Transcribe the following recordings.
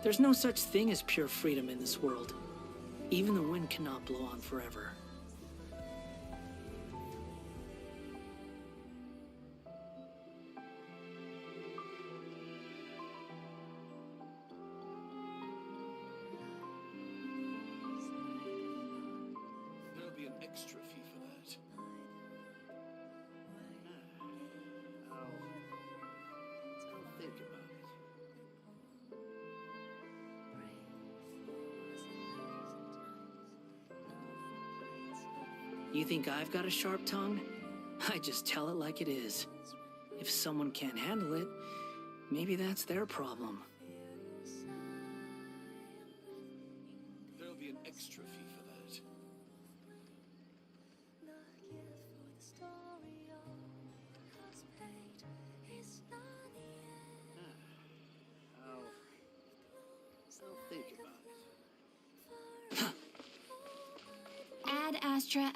There's no such thing as pure freedom in this world. Even the wind cannot blow on forever. There'll be an extra fee for that. I'll think about it. You think I've got a sharp tongue? I just tell it like it is. If someone can't handle it, maybe that's their problem. There'll be an extra fee for that. I'll think about it. Ad Astra.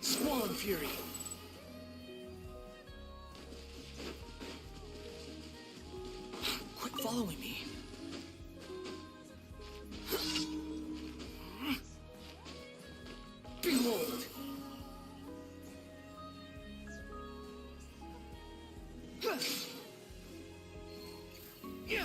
Squall and Fury. Quit following me. Behold! Yeah.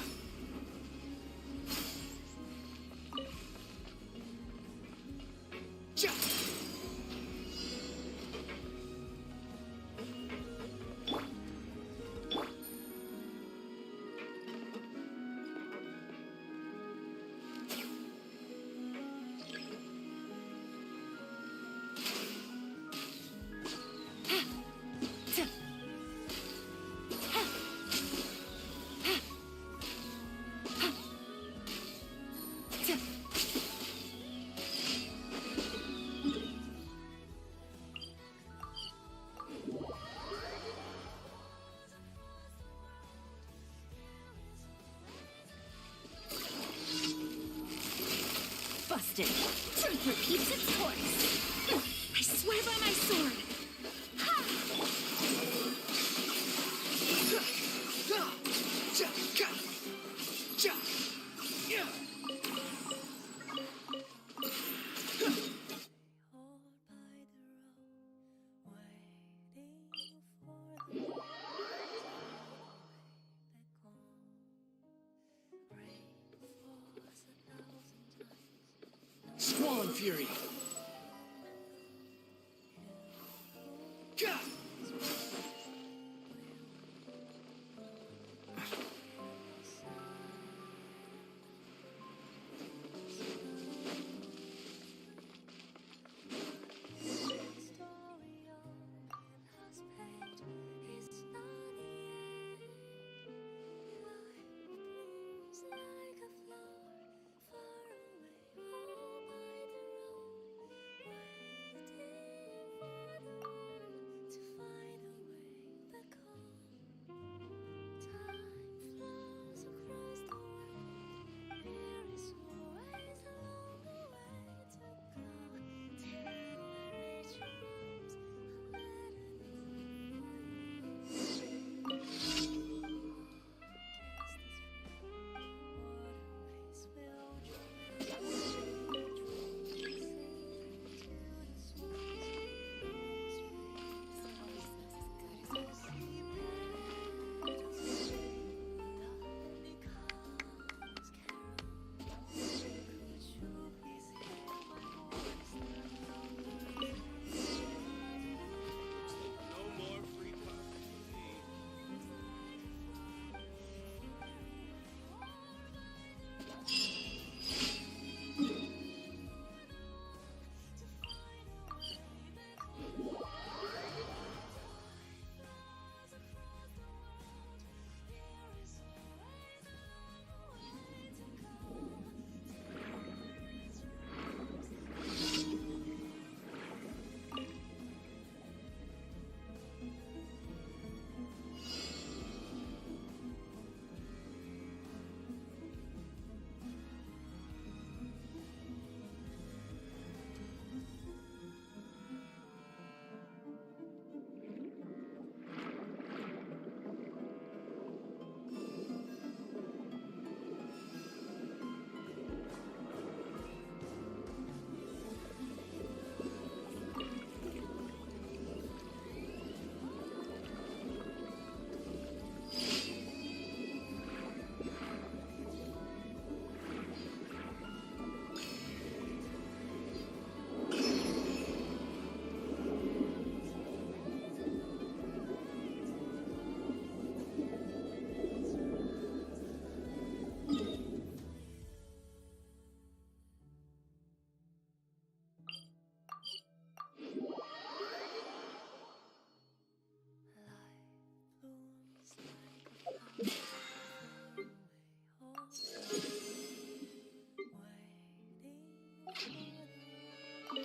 Busted. Truth repeats its course. I swear by my sword. Ha! Squall and Fury.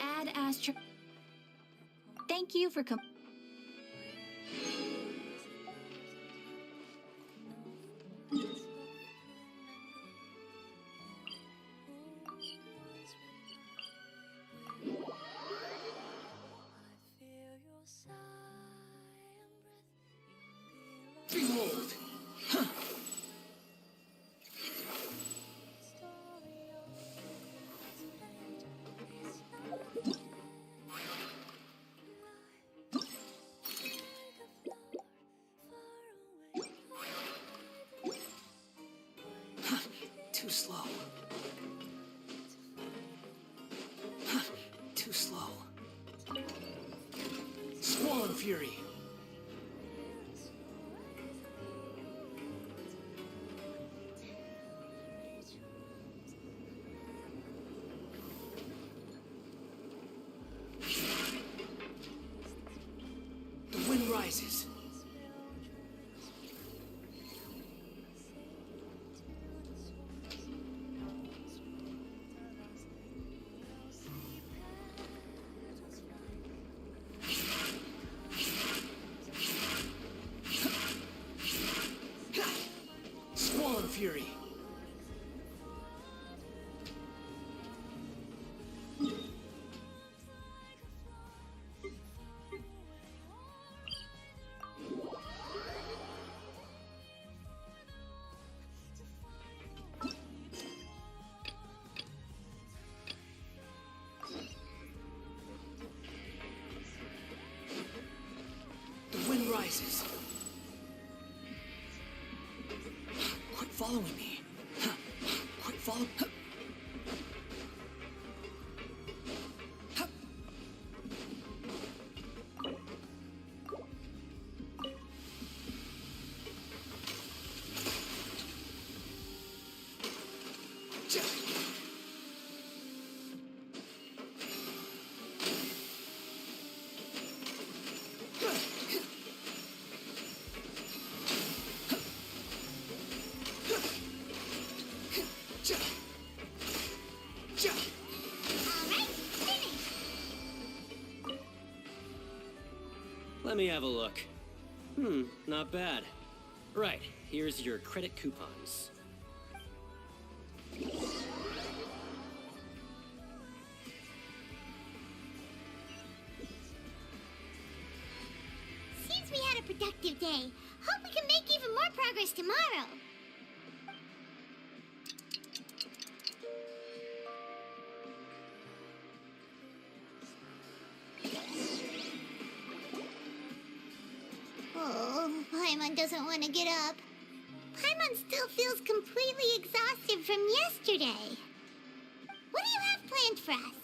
Add Astro. Thank you for Behold! Too slow. Too slow. Squall and Fury. The wind rises. Squall and Fury. The wind rises. Quit following me. Quit following. Let me have a look. Not bad. Right, here's your credit coupons. Seems we had a productive day. Hope we can make even more progress tomorrow. Oh, Paimon doesn't want to get up. Paimon still feels completely exhausted from yesterday. What do you have planned for us?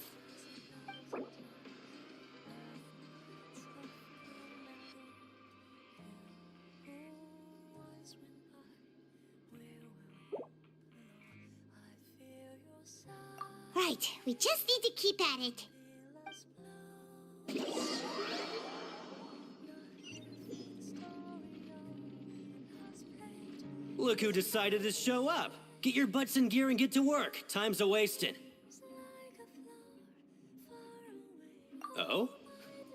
Right, we just need to keep at it. Look who decided to show up! Get your butts in gear and get to work. Time's a-wasting. Oh?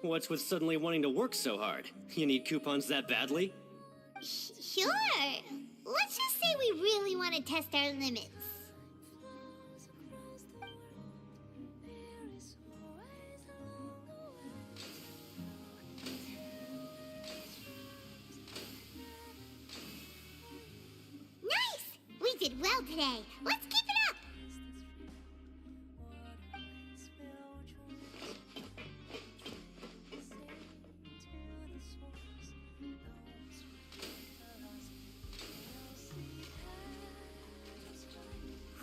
What's with suddenly wanting to work so hard? You need coupons that badly? Sure. Let's just say we really want to test our limits. Nice! We did well today. Let's keep it up!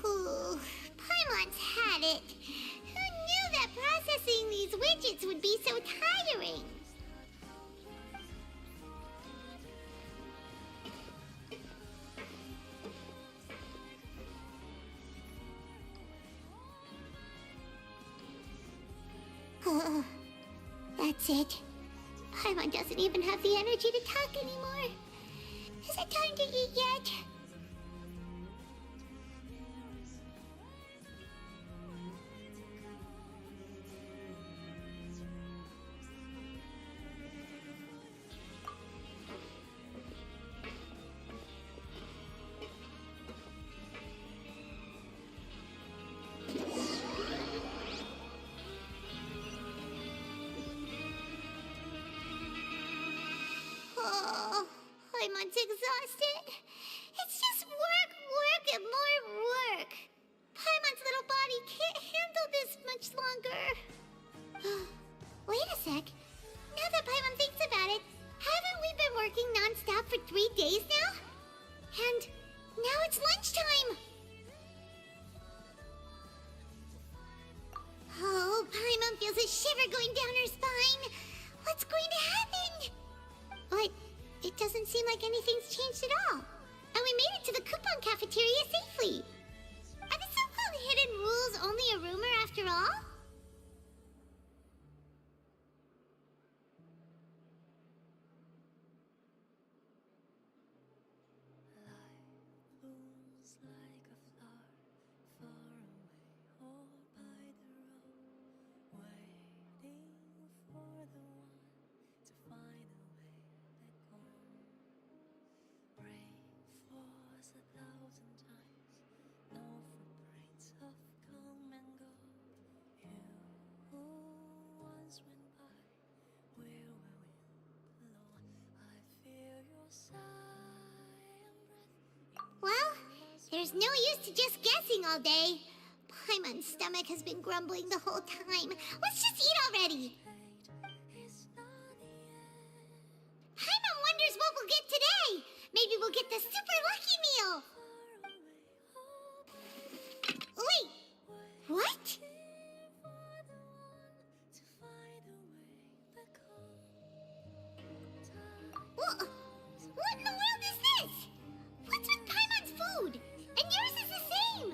Ooh, Paimon's had it. Who knew that processing these widgets would be so tiring? That's it. Paimon doesn't even have the energy to talk anymore. Is it time to eat yet? sec. Now that Paimon thinks about it, haven't we been working non-stop for 3 days now? And now it's lunchtime! Oh, Paimon feels a shiver going down her spine. What's going to happen? But it doesn't seem like anything's changed at all. And we made it to the coupon cafeteria safely. Are the so-called hidden rules only a rumor after all? Blooms like a flower far away or by the road, waiting for the one to find a way back home. Pray for us 1,000 times, no footprints of come and go. You who once went by, where will we belong? I feel your sigh and breath. Well, there's no use to just guessing all day. Paimon's stomach has been grumbling the whole time. Let's just eat already. It's not the end. Paimon wonders what we'll get today. Maybe we'll get the super lucky meal. Wait, what? What in the world is this? What's with Paimon's food? And yours is the same.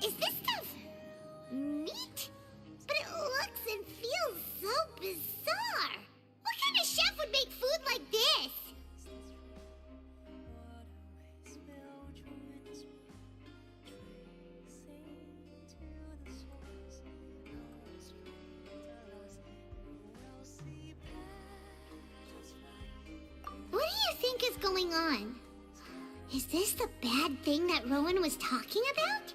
Is this stuff meat? But it looks and feels so bizarre. What kind of chef would make food like this? What do you think is going on? Is this the bad thing that Rowan was talking about?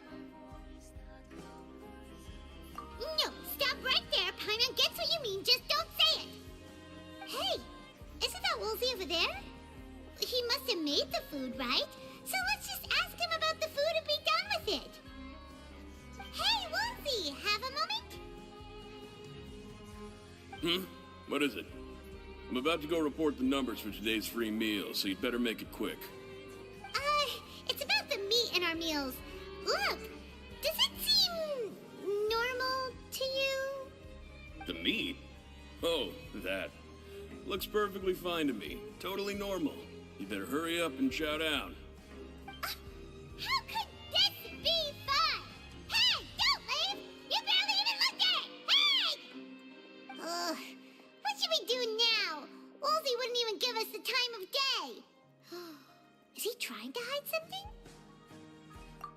No, stop right there. Paimon gets what you mean, just don't say it. Hey, isn't that Woolsey over there? He must have made the food, right? So let's just ask him about the food and be done with it. Hey, Woolsey, have a moment? What is it? I'm about to go report the numbers for today's free meal, so you'd better make it quick. It's about the meat in our meals. Look, does it seem normal to you? The meat? Oh, that. Looks perfectly fine to me. Totally normal. You better hurry up and chow down. How could this be fun? Hey, don't leave! You barely even looked at it! Hey! Ugh, what should we do now? Woolsey wouldn't even give us the time of day. Is he trying to hide something?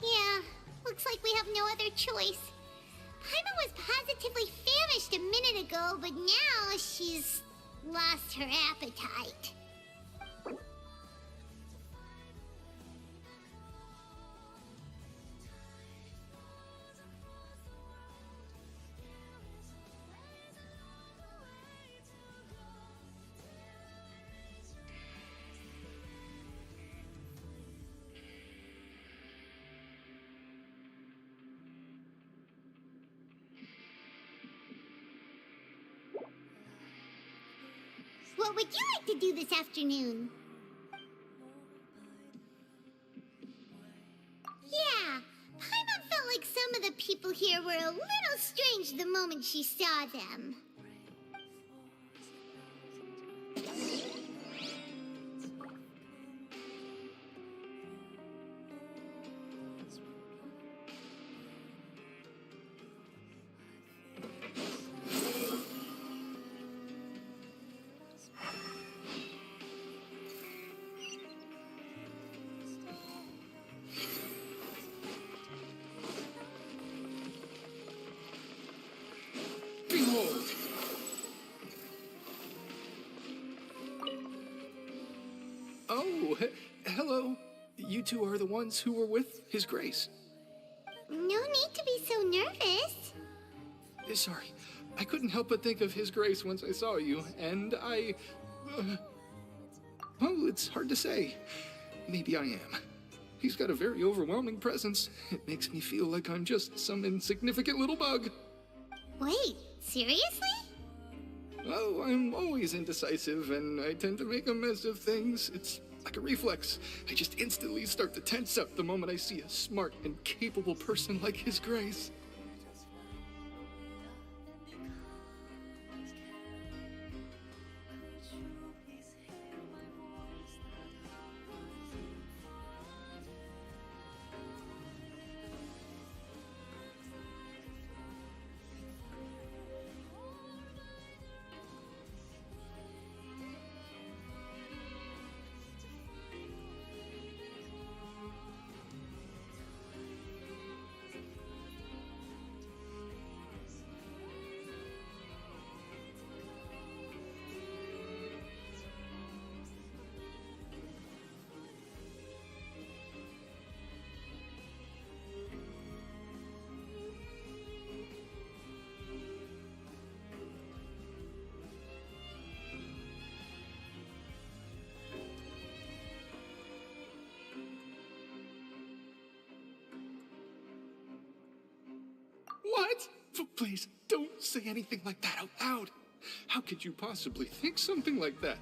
Yeah, looks like we have no other choice. Paimon was positively famished a minute ago, but now she's lost her appetite. What would you like to do this afternoon? Yeah, Paimon felt like some of the people here were a little strange the moment she saw them. Behold! Oh, hello. You two are the ones who were with His Grace. No need to be so nervous. Sorry, I couldn't help but think of His Grace once I saw you, and I... well, it's hard to say. Maybe I am. He's got a very overwhelming presence. It makes me feel like I'm just some insignificant little bug. Wait, seriously? Well, I'm always indecisive, and I tend to make a mess of things. It's like a reflex. I just instantly start to tense up the moment I see a smart and capable person like His Grace. What? Please, don't say anything like that out loud. How could you possibly think something like that?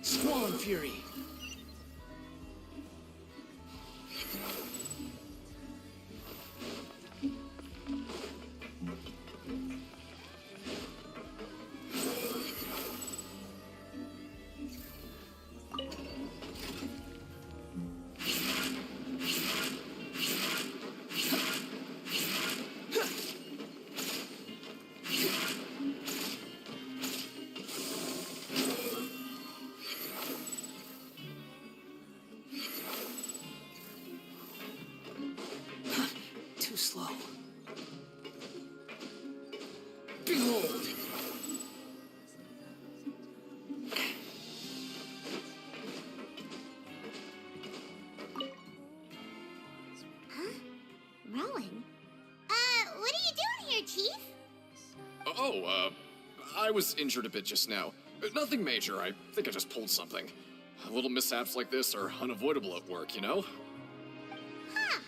Squall Fury. Too slow. Behold! Rowan? What are you doing here, Chief? I was injured a bit just now. Nothing major. I think I just pulled something. Little mishaps like this are unavoidable at work, you know? Huh.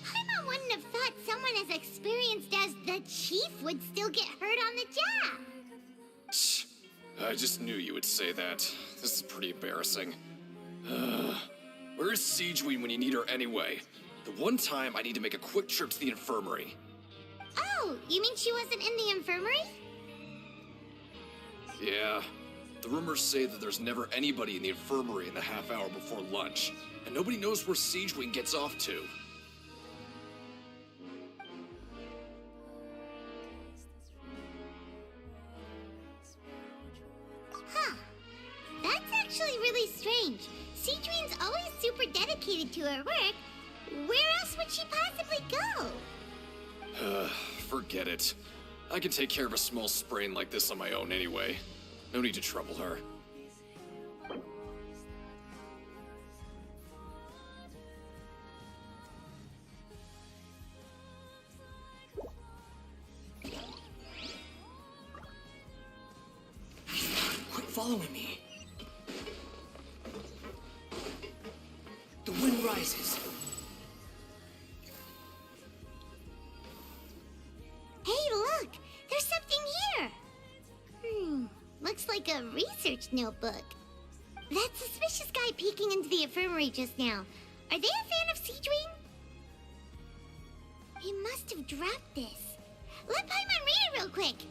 Paimon wouldn't have thought someone as experienced as the Chief would still get hurt on the job. Tch, I just knew you would say that. This is pretty embarrassing. Where is Siegeweed when you need her anyway? The one time I need to make a quick trip to the infirmary. Oh, you mean she wasn't in the infirmary? Yeah. The rumors say that there's never anybody in the infirmary in the half hour before lunch, and nobody knows where Siegewing gets off to. Huh. That's actually really strange. Siegeween's always super dedicated to her work. Where else would she possibly go? Forget it. I can take care of a small sprain like this on my own anyway. No need to trouble her. Quit following me. The wind rises. Hey, look! There's something here! Looks like a research notebook. That suspicious guy peeking into the infirmary just now. Are they a fan of Siegeween? He must have dropped this. Let Paimon read it real quick.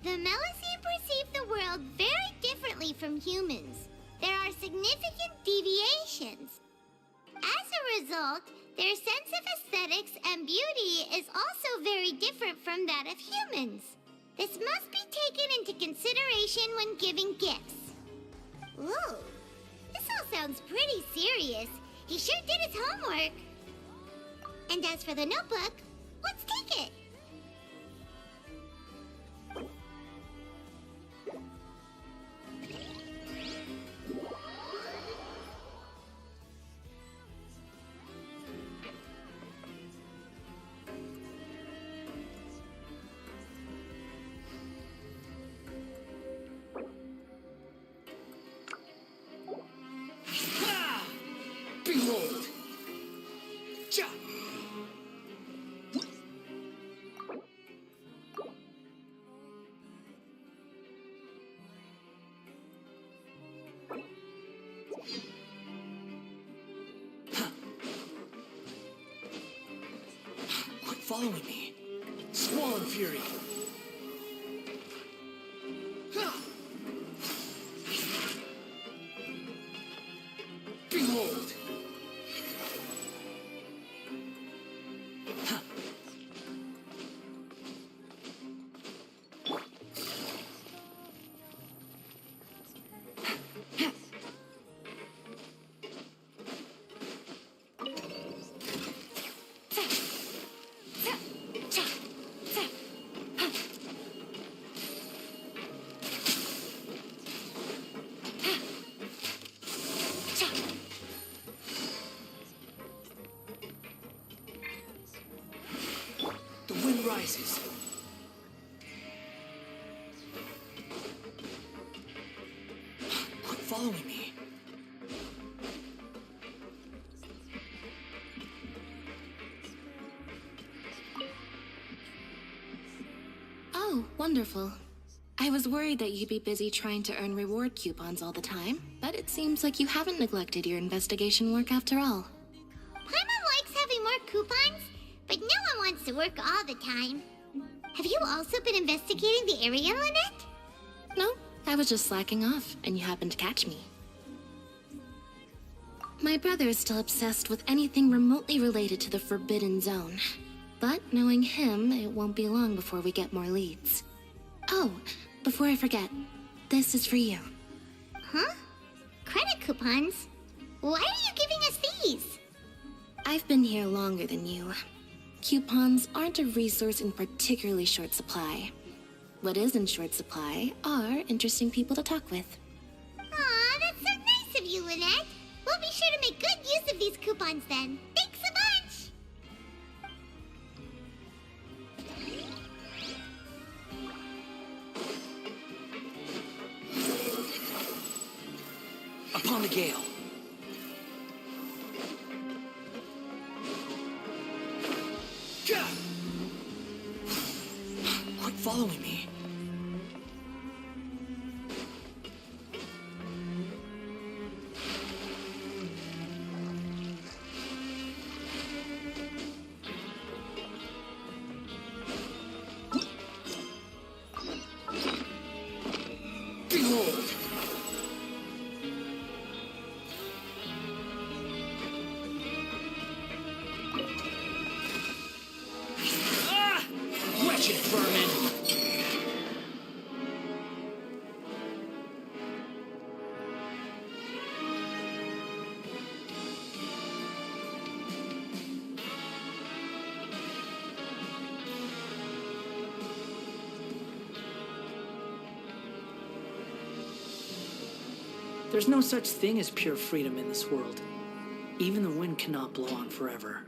The Melusine perceive the world very differently from humans. There are significant deviations. As a result, their sense of aesthetics and beauty is also very different from that of humans. This must be taken into consideration when giving gifts. Whoa, this all sounds pretty serious. He sure did his homework. And as for the notebook, let's take it. following me. Squall and fury. Behold! The wind rises. Quit following me. Oh, wonderful. I was worried that you'd be busy trying to earn reward coupons all the time, but it seems like you haven't neglected your investigation work after all. Paimon likes having more coupons, but no one wants to work all the time. Have you also been investigating the area, Lynette? No, I was just slacking off, and you happened to catch me. My brother is still obsessed with anything remotely related to the Forbidden Zone. But knowing him, it won't be long before we get more leads. Oh, before I forget, this is for you. Huh? Credit coupons? Why are you giving us these? I've been here longer than you. Coupons aren't a resource in particularly short supply. What is in short supply are interesting people to talk with. Aw, that's so nice of you, Lynette. We'll be sure to make good use of these coupons then. Thanks a bunch! Upon the gale. Gah! Quit following me. Behold! Ah! Wretched vermin! There's no such thing as pure freedom in this world. Even the wind cannot blow on forever.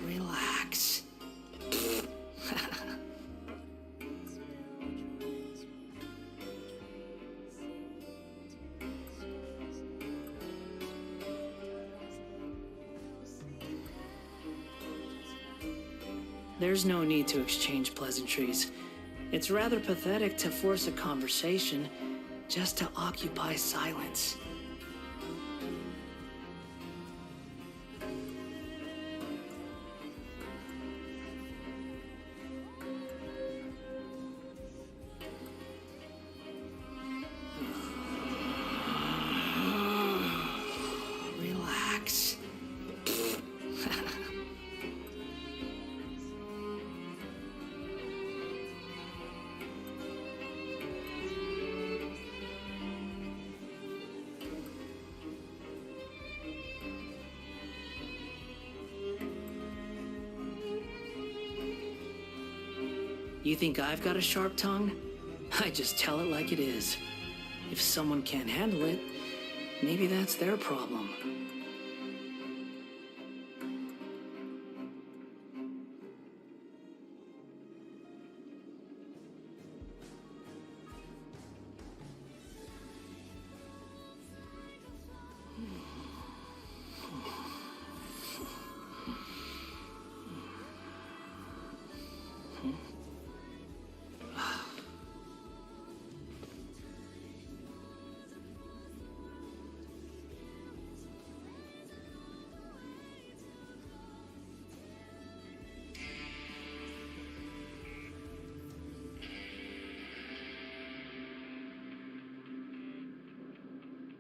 Relax. There's no need to exchange pleasantries. It's rather pathetic to force a conversation just to occupy silence. Relax. You think I've got a sharp tongue? I just tell it like it is. If someone can't handle it, maybe that's their problem.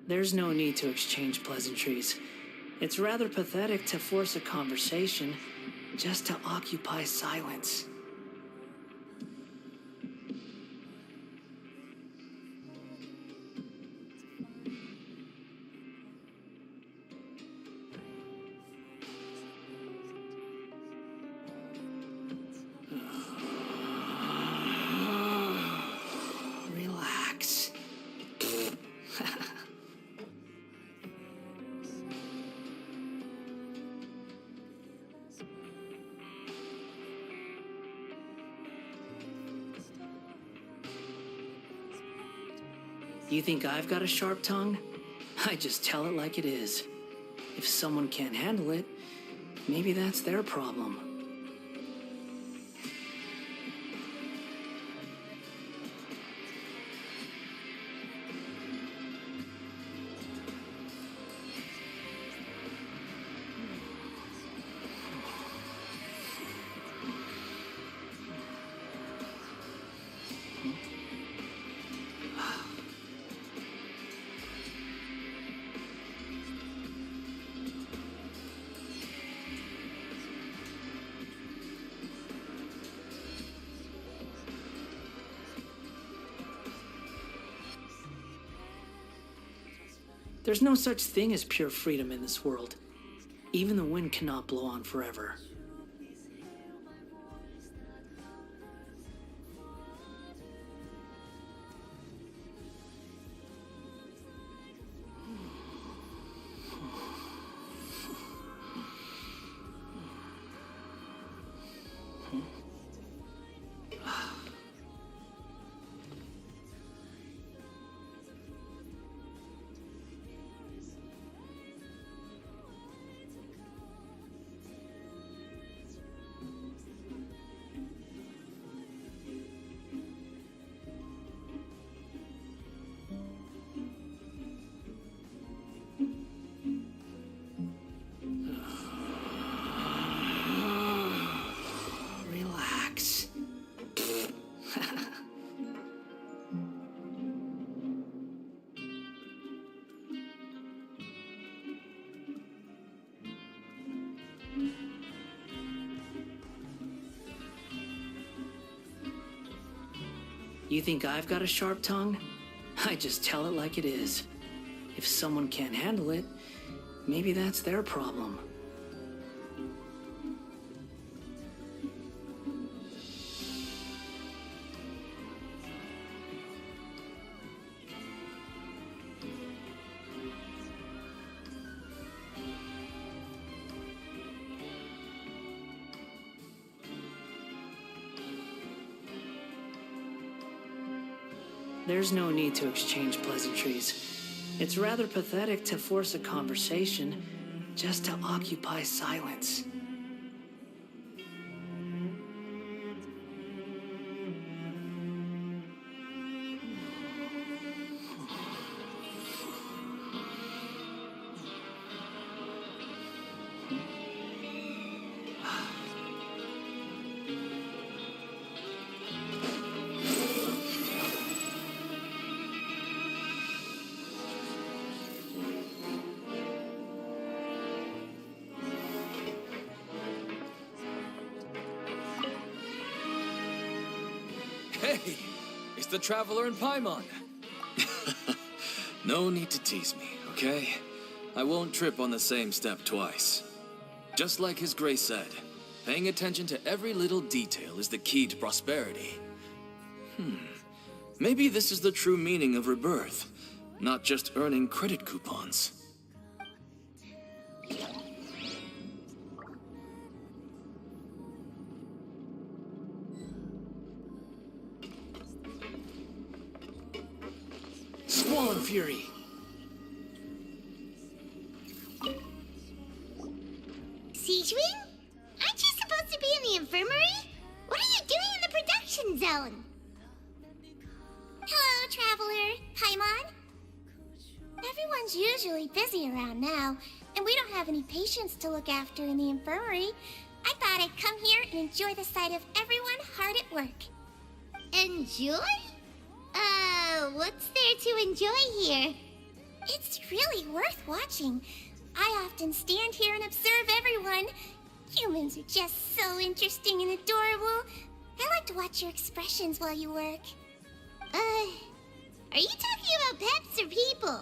There's no need to exchange pleasantries. It's rather pathetic to force a conversation just to occupy silence. Relax. You think I've got a sharp tongue? I just tell it like it is. If someone can't handle it, maybe that's their problem. There's no such thing as pure freedom in this world. Even the wind cannot blow on forever. Relax. You think I've got a sharp tongue? I just tell it like it is. If someone can't handle it, maybe that's their problem. There's no need to exchange pleasantries. It's rather pathetic to force a conversation just to occupy silence. Hey, it's the Traveler in Paimon. No need to tease me, okay? I won't trip on the same step twice. Just like His Grace said, Paying attention to every little detail is the key to prosperity. Maybe this is the true meaning of rebirth, not just earning credit coupons. Squall Fury! Siege Wing? Aren't you supposed to be in the infirmary? What are you doing in the production zone? Hello, Traveler. Paimon? Everyone's usually busy around now, and we don't have any patients to look after in the infirmary. I thought I'd come here and enjoy the sight of everyone hard at work. Enjoy? What's there to enjoy here? It's really worth watching. I often stand here and observe everyone. Humans are just so interesting and adorable. I like to watch your expressions while you work. Are you talking about pets or people?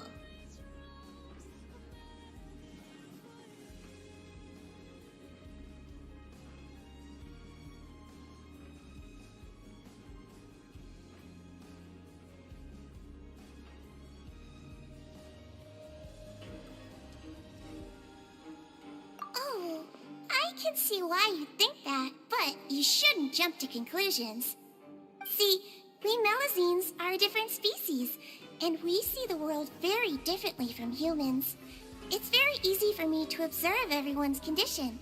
Oh, I can see why you think that, but you shouldn't jump to conclusions. See, we Melazines are a different species, and we see the world very differently from humans. It's very easy for me to observe everyone's condition.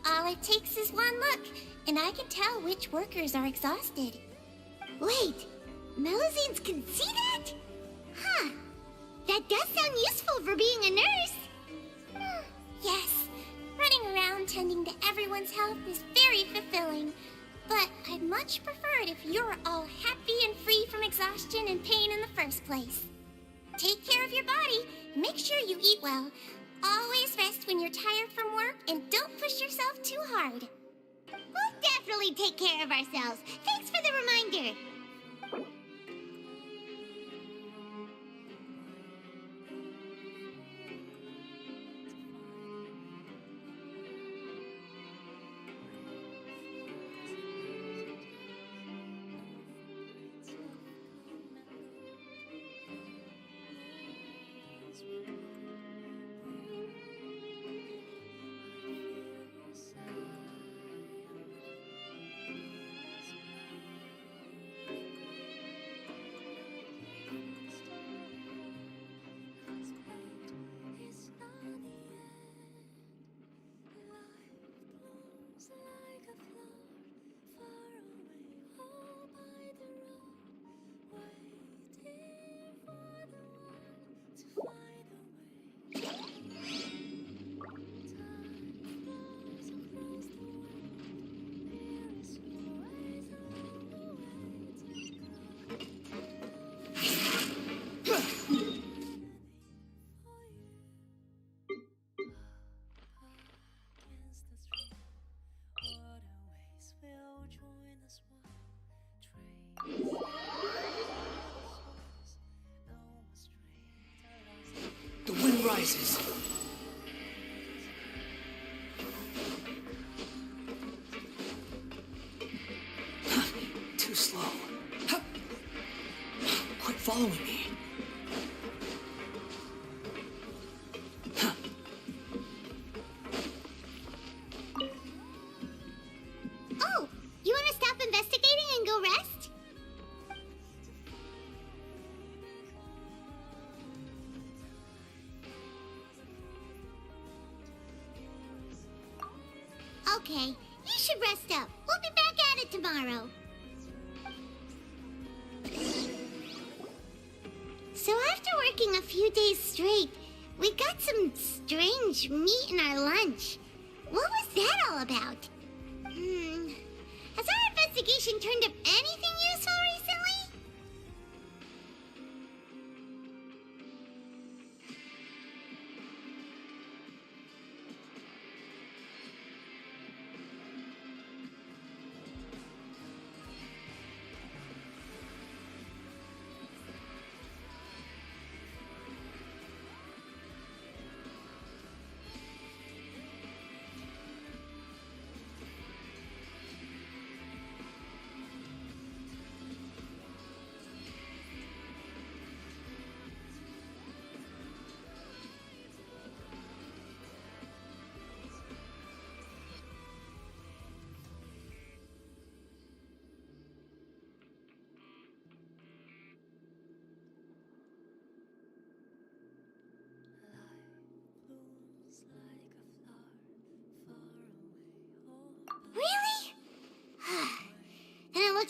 All it takes is one look, and I can tell which workers are exhausted. Wait, Melazines can see that? Huh. That does sound useful for being a nurse. Yes, running around tending to everyone's health is very fulfilling. But I'd much prefer it if you're all happy and free from exhaustion and pain in the first place. Take care of your body, and make sure you eat well. Always rest when you're tired from work, and don't push yourself too hard. We'll definitely take care of ourselves. Thanks for the reminder. The wind rises. Too slow. Quit following me. Oh, you want to stop investigating and go rest? Okay, you should rest up. We'll be back at it tomorrow. So after working a few days straight, we got some strange meat in our lunch. What was that all about? Has our investigation turned up anything useful recently?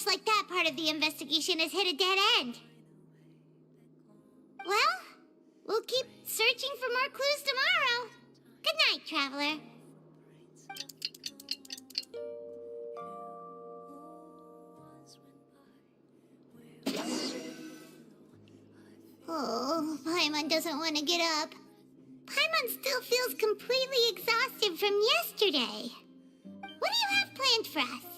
looks like that part of the investigation has hit a dead end. Well, we'll keep searching for more clues tomorrow. Good night, Traveler. Oh, Paimon doesn't want to get up. Paimon still feels completely exhausted from yesterday. What do you have planned for us?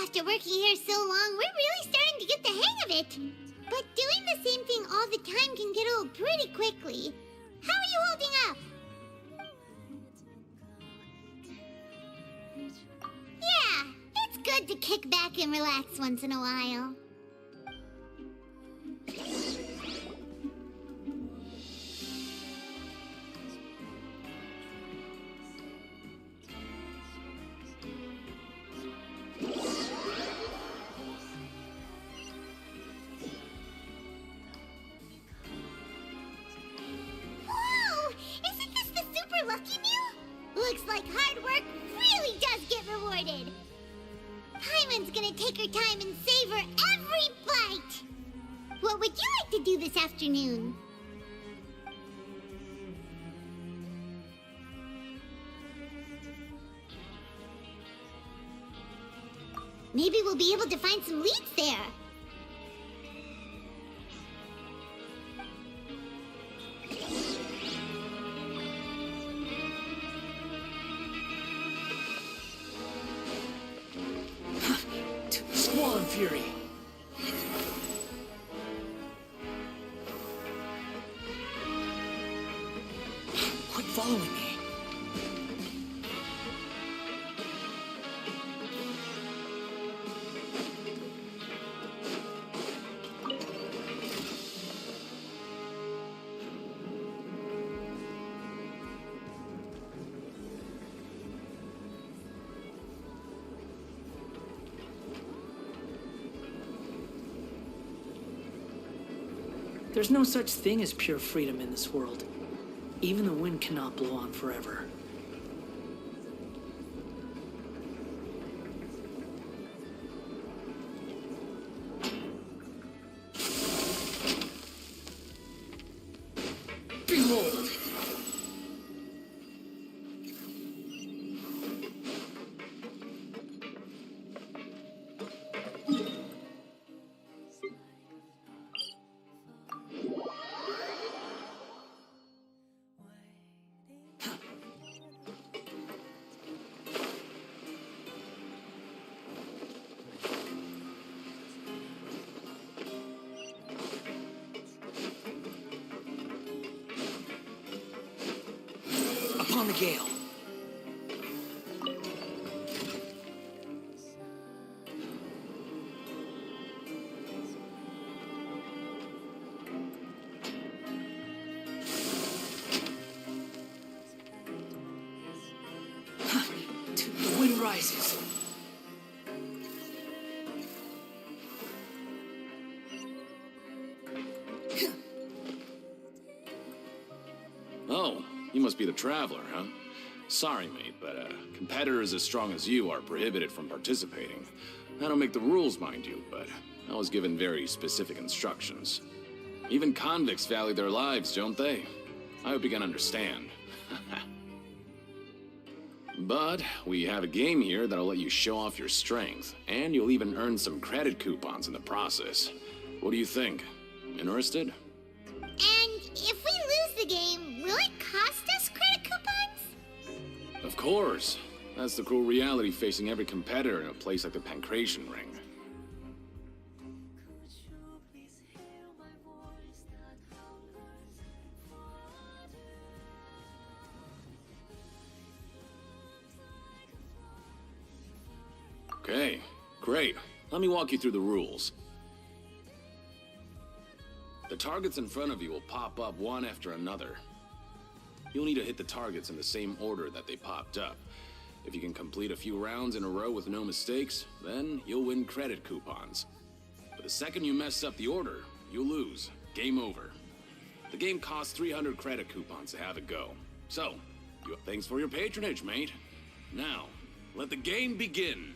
After working here so long, we're really starting to get the hang of it. But doing the same thing all the time can get old pretty quickly. How are you holding up? Yeah, it's good to kick back and relax once in a while. Lucky Mew? Looks like hard work really does get rewarded. Paimon's gonna take her time and savor every bite. What would you like to do this afternoon? Maybe we'll be able to find some leads there. Fury. Quit following me. There's no such thing as pure freedom in this world. Even the wind cannot blow on forever. Behold! Upon the gale. The wind rises. Oh, you must be the Traveler, huh? Sorry, mate, but competitors as strong as you are prohibited from participating. I don't make the rules, mind you, but I was given very specific instructions. Even convicts value their lives, don't they? I hope you can understand. But we have a game here that'll let you show off your strength, and you'll even earn some credit coupons in the process. What do you think? Interested? And if we lose the game, will it cost us credit coupons? Of course. That's the cruel reality facing every competitor in a place like the Pancration Ring. Okay, great. Let me walk you through the rules. The targets in front of you will pop up one after another. You'll need to hit the targets in the same order that they popped up. If you can complete a few rounds in a row with no mistakes, then you'll win credit coupons. But the second you mess up the order, you'll lose. Game over. The game costs 300 credit coupons to have it go. So, thanks for your patronage, mate. Now, let the game begin.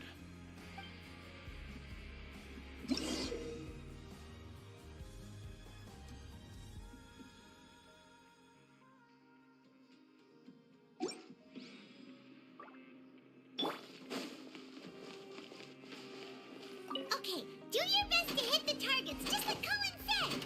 Okay, do your best to hit the targets, just like Colin said.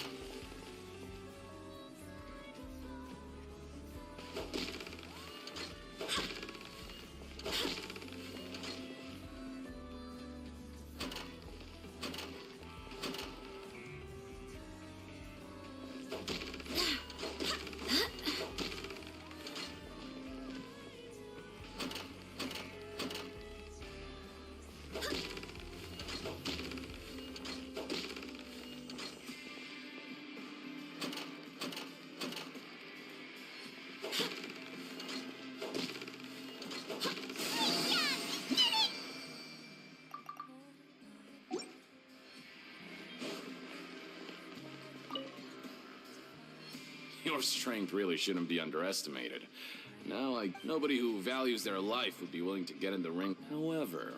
Your strength really shouldn't be underestimated. Now, nobody who values their life would be willing to get in the ring. However,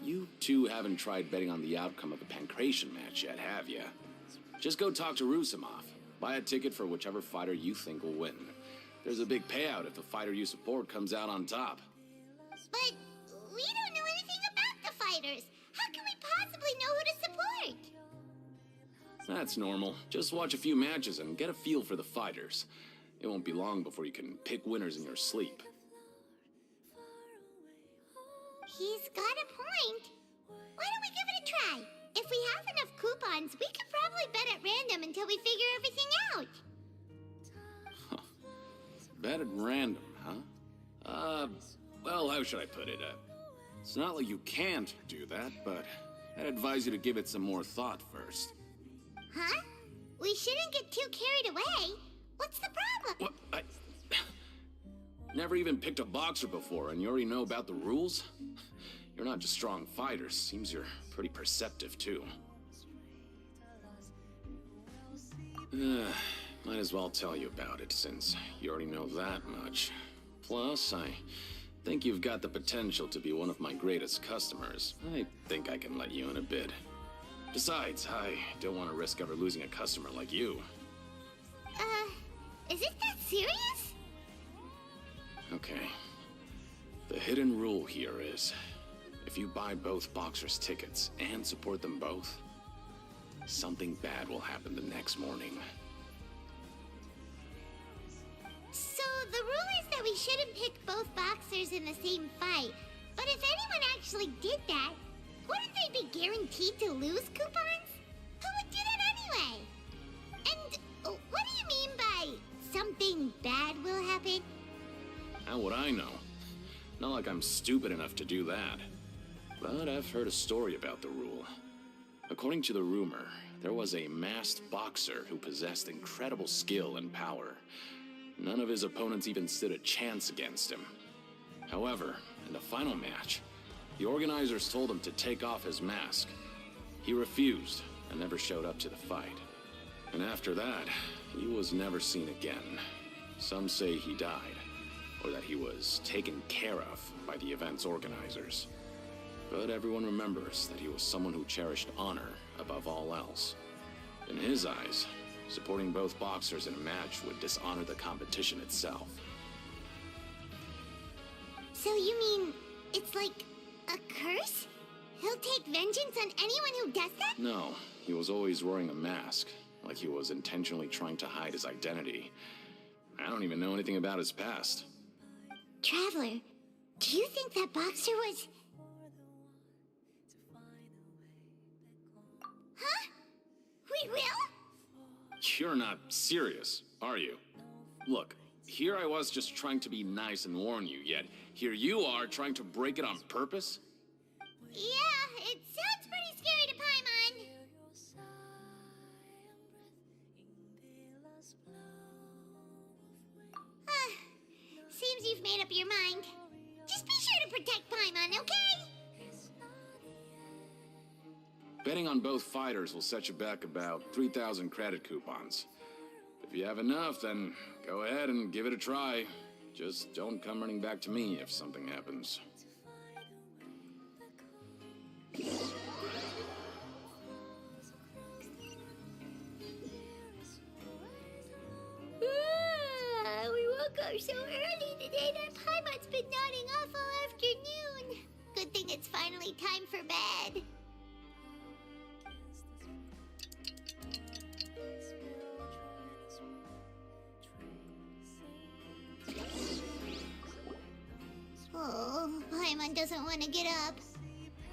you two haven't tried betting on the outcome of a pancration match yet, have you? Just go talk to Rusimov. Buy a ticket for whichever fighter you think will win. There's a big payout if the fighter you support comes out on top. But we don't know anything about the fighters. How can we possibly know who to support? That's normal. Just watch a few matches and get a feel for the fighters. It won't be long before you can pick winners in your sleep. He's got a point. Why don't we give it a try? If we have enough coupons, we could probably bet at random until we figure everything out. Bet at random, huh? Well, how should I put it? It's not like you can't do that, but I'd advise you to give it some more thought first. Huh? We shouldn't get too carried away. What's the problem? What? Never even picked a boxer before, and you already know about the rules? You're not just strong fighters. Seems you're pretty perceptive, too. Might as well tell you about it, since you already know that much. Plus, I think you've got the potential to be one of my greatest customers. I think I can let you in a bid. Besides, I don't want to risk ever losing a customer like you. Is it that serious? Okay. The hidden rule here is, if you buy both boxers' tickets and support them both, something bad will happen the next morning. So the rule is that we shouldn't pick both boxers in the same fight. But if anyone actually did that, wouldn't they be guaranteed to lose coupons? Who would do that anyway? And what do you mean by something bad will happen? How would I know? Not like I'm stupid enough to do that. But I've heard a story about the rule. According to the rumor, there was a masked boxer who possessed incredible skill and power. None of his opponents even stood a chance against him. However, in the final match, the organizers told him to take off his mask. He refused and never showed up to the fight. And after that, he was never seen again. Some say he died, or that he was taken care of by the event's organizers. But everyone remembers that he was someone who cherished honor above all else. In his eyes, supporting both boxers in a match would dishonor the competition itself. So you mean it's like a curse? He'll take vengeance on anyone who does that? No, he was always wearing a mask, like he was intentionally trying to hide his identity. I don't even know anything about his past. Traveler, do you think that boxer was... Huh? We will? You're not serious, are you? Look, here I was just trying to be nice and warn you, yet here you are trying to break it on purpose? Yeah, it sounds pretty scary to Paimon. Seems you've made up your mind. Just be sure to protect protect Paimon, okay? Betting on both fighters will set you back about 3,000 credit coupons. If you have enough, then go ahead and give it a try. Just don't come running back to me if something happens. We woke up so early today that Paimon's been nodding off all afternoon. Good thing it's finally time for bed. Oh, Paimon doesn't want to get up.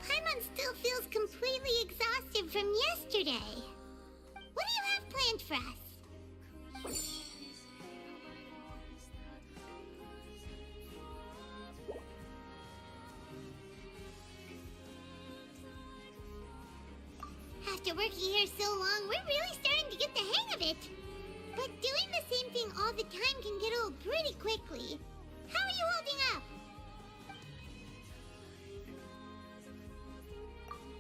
Paimon still feels completely exhausted from yesterday. What do you have planned for us? After working here so long, we're really starting to get the hang of it. But doing the same thing all the time can get old pretty quickly. How are you holding up?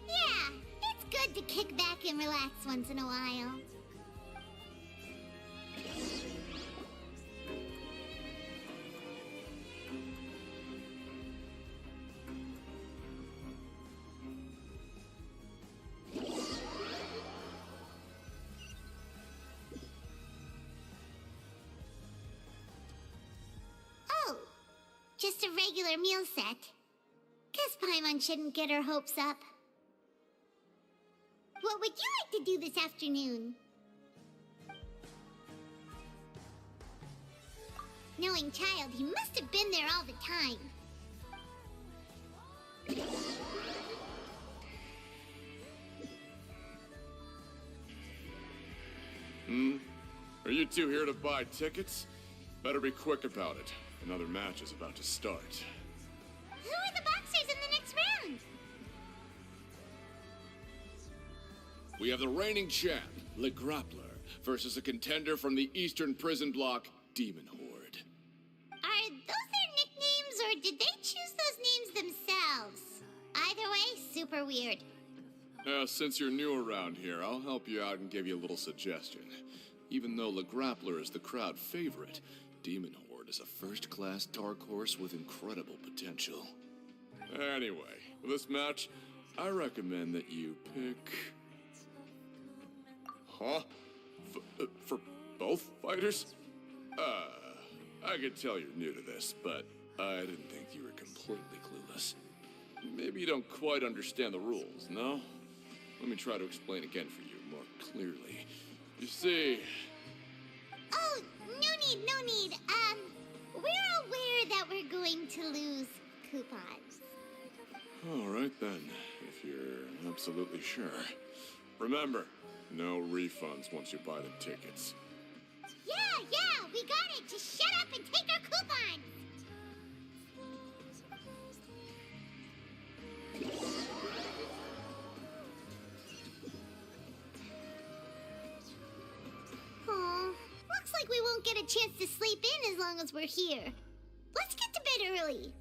Yeah, it's good to kick back and relax once in a while. Oh, just a regular meal set. Guess Paimon shouldn't get her hopes up. What would you like to do this afternoon? Knowing child, he must have been there all the time. Are you two here to buy tickets? Better be quick about it. Another match is about to start. Who are the boxers in the next round? We have the reigning champ, Le Grappler, versus a contender from the Eastern Prison Block, Demon Horde. Are those their nicknames, or did they choose those names themselves? Either way, super weird. Since you're new around here, I'll help you out and give you a little suggestion. Even though Le Grappler is the crowd favorite, Demon Horde is a first-class dark horse with incredible potential. Anyway, for this match, I recommend that you pick... Huh? For both fighters? I could tell you're new to this, but I didn't think you were completely clueless. Maybe you don't quite understand the rules, no? Let me try to explain again for you more clearly. You see... Oh, no need. We're aware that we're going to lose coupons. All right then, if you're absolutely sure. Remember, no refunds once you buy the tickets. Yeah, we got it. Just shut up and take our coupons. Aw, looks like we won't get a chance to sleep in as long as we're here. Let's get to bed early.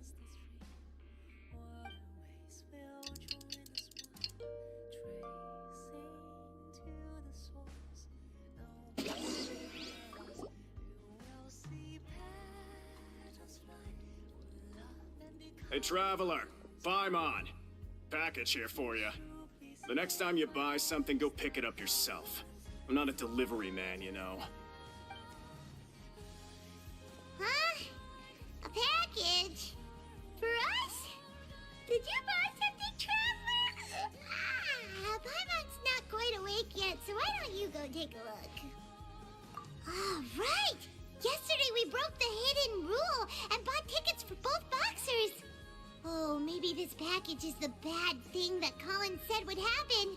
Hey, Traveler, Paimon. Package here for you. The next time you buy something, go pick it up yourself. I'm not a delivery man, you know. Huh? A package? For us? Did you buy something, Traveler? Paimon's not quite awake yet, so why don't you go take a look? Ah, right! Yesterday we broke the hidden rule and bought tickets for both boxers. Oh, maybe this package is the bad thing that Colin said would happen.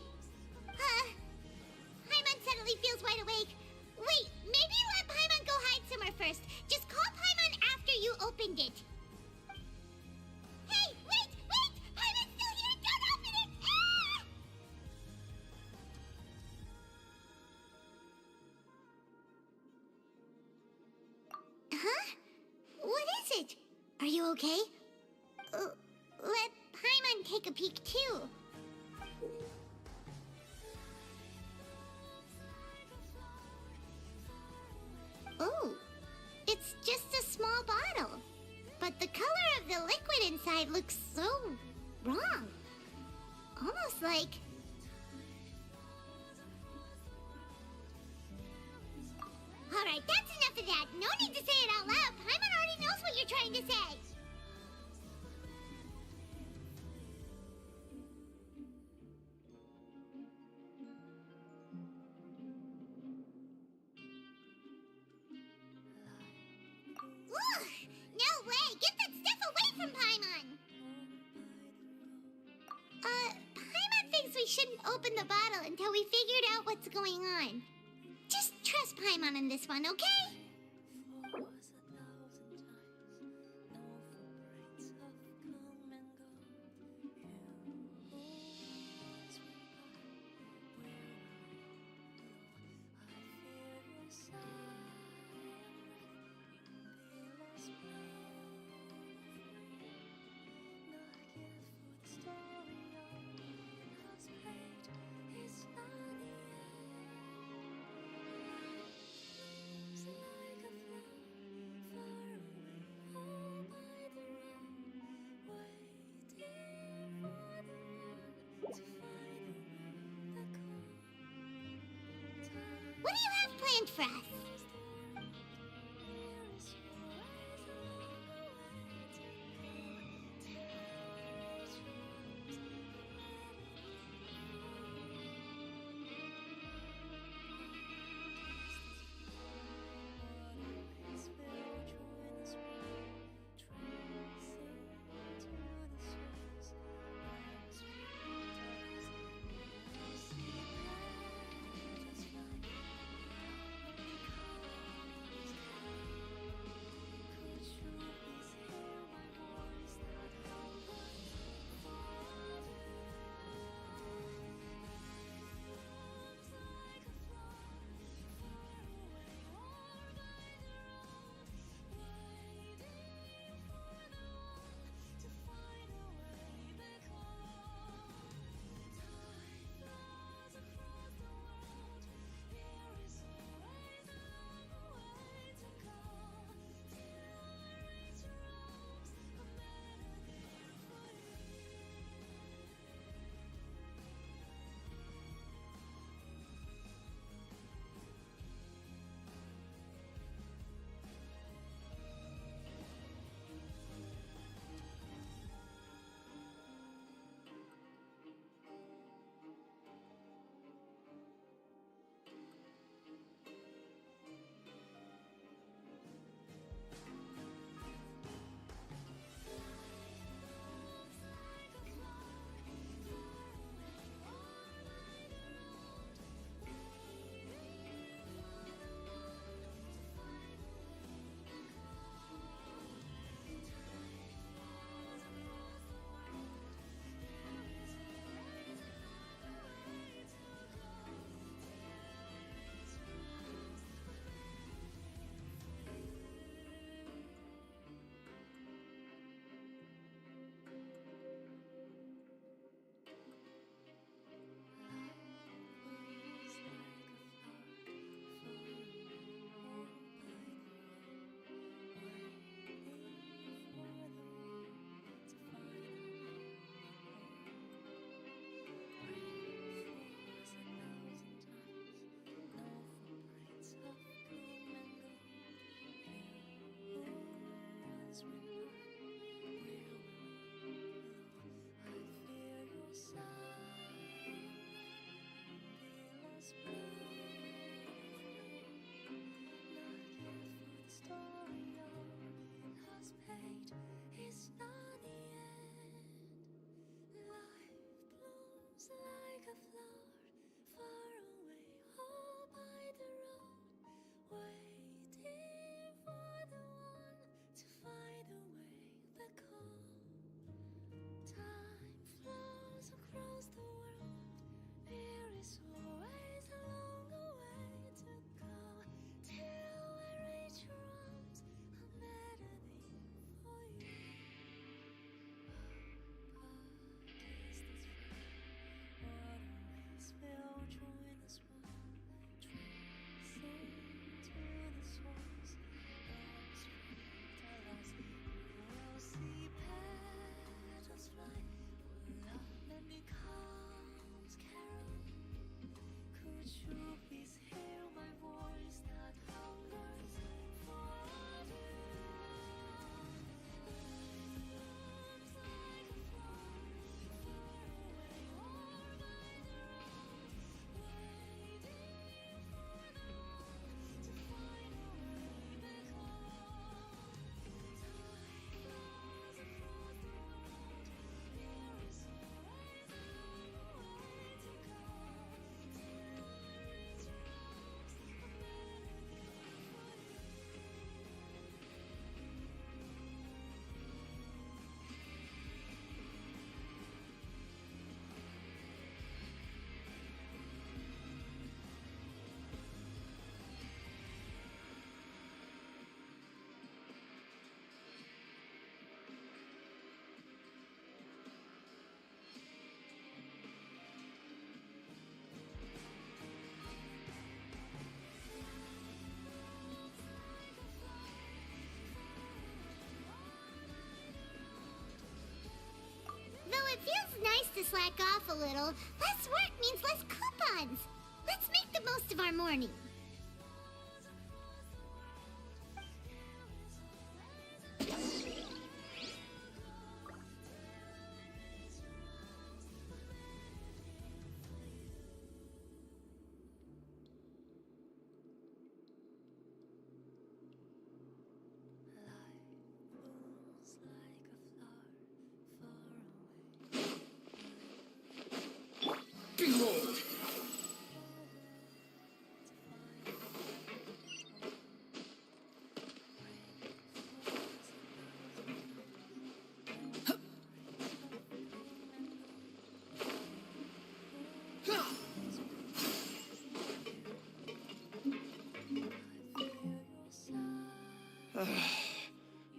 Paimon suddenly feels wide awake. Wait, maybe let Paimon go hide somewhere first. Just call Paimon after you opened it. Hey, wait! Paimon's still here! Don't open it! Huh? What is it? Are you okay? let Paimon take a peek too. Oh, it's just a small bottle. But the color of the liquid inside looks so wrong. Almost like... Alright, that's enough of that. No need to say it out loud. Paimon already knows what you're trying to say. Ugh! No way! Get that stuff away from Paimon! Paimon thinks we shouldn't open the bottle until we figured out what's going on. Just trust Paimon on this one, okay? What do you have planned for us? slack off a little. Less work means less coupons. Let's make the most of our morning. Behold!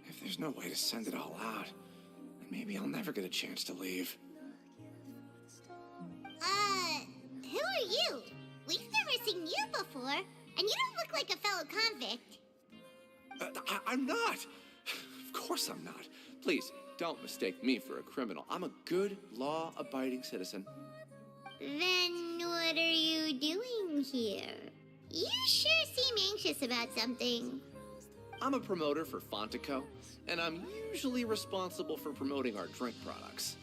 If there's no way to send it all out, then maybe I'll never get a chance to leave. Who are you? We've never seen you before, and you don't look like a fellow convict. I'm not! Of course I'm not. Please, don't mistake me for a criminal. I'm a good, law-abiding citizen. Then what are you doing here? You sure seem anxious about something. I'm a promoter for Fontico, and I'm usually responsible for promoting our drink products.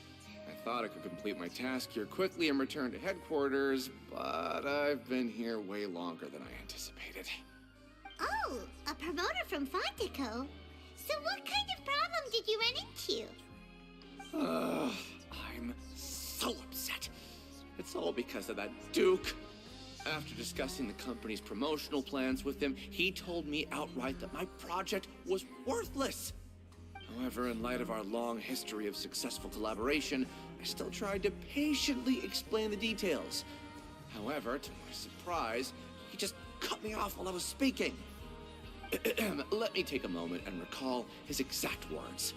I thought I could complete my task here quickly and return to headquarters, but I've been here way longer than I anticipated. Oh, a promoter from Fontico? So what kind of problem did you run into? I'm so upset. It's all because of that Duke. After discussing the company's promotional plans with him, he told me outright that my project was worthless. However, in light of our long history of successful collaboration, I still tried to patiently explain the details. However, to my surprise, he just cut me off while I was speaking. Let me take a moment and recall his exact words.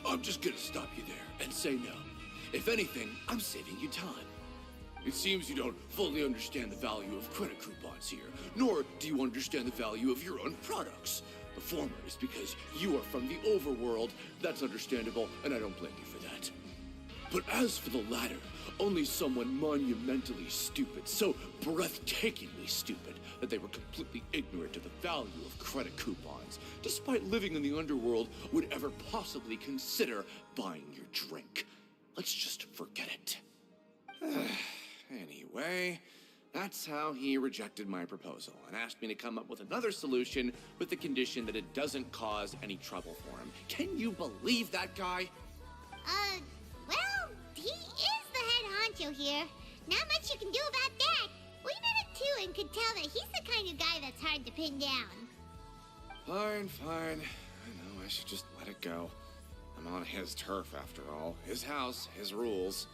I'm just gonna stop you there and say no. If anything, I'm saving you time. It seems you don't fully understand the value of credit coupons here, nor do you understand the value of your own products. The former is because you are from the overworld. That's understandable, and I don't blame you for that. But as for the latter, only someone monumentally stupid, so breathtakingly stupid, that they were completely ignorant of the value of credit coupons, despite living in the underworld, would ever possibly consider buying your drink. Let's just forget it. Anyway, that's how he rejected my proposal and asked me to come up with another solution with the condition that it doesn't cause any trouble for him. Can you believe that guy? Well, he is the head honcho here. Not much you can do about that. We met him too and could tell that he's the kind of guy that's hard to pin down. Fine. I know I should just let it go. I'm on his turf after all. His house, his rules.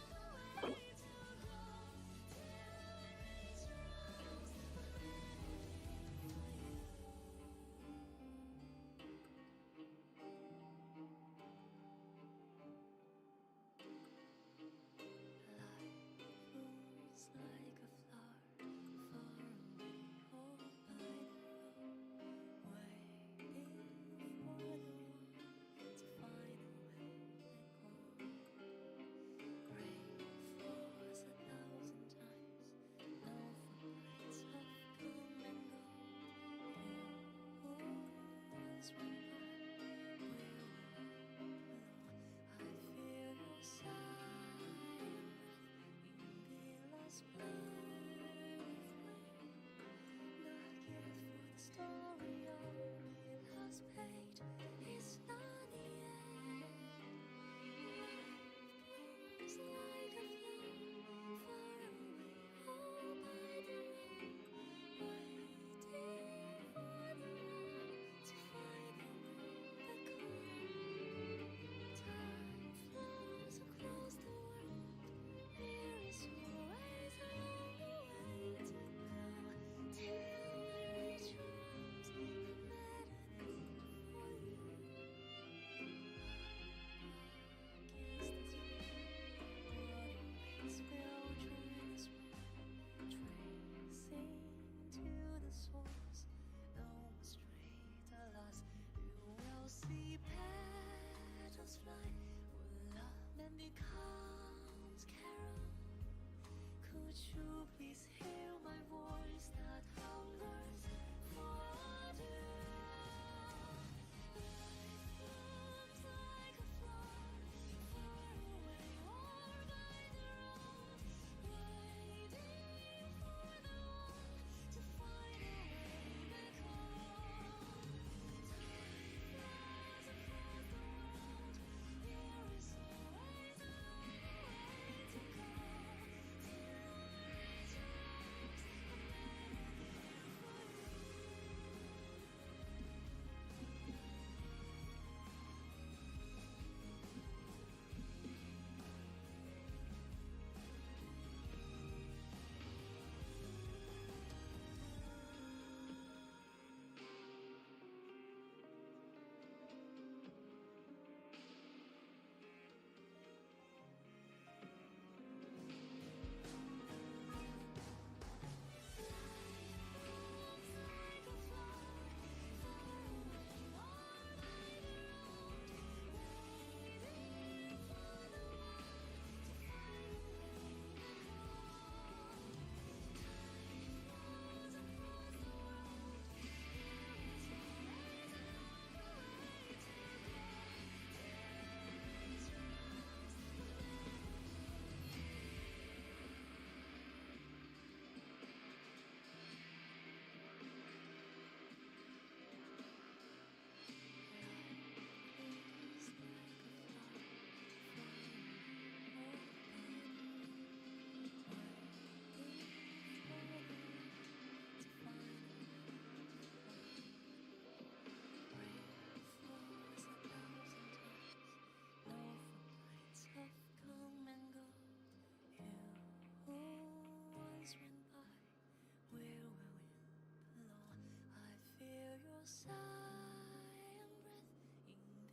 sigh and breath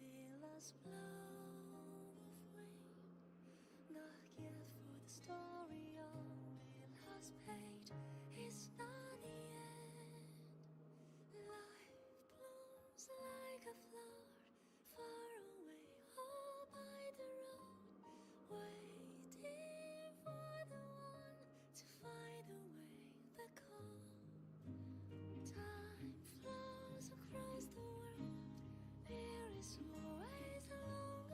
in the last blow of wind. Not yet for the story on the last page. It's not the end. Life blooms like a flower far away, all by the road, waiting for the one to find the way back home. Time flows across the world. There is always a long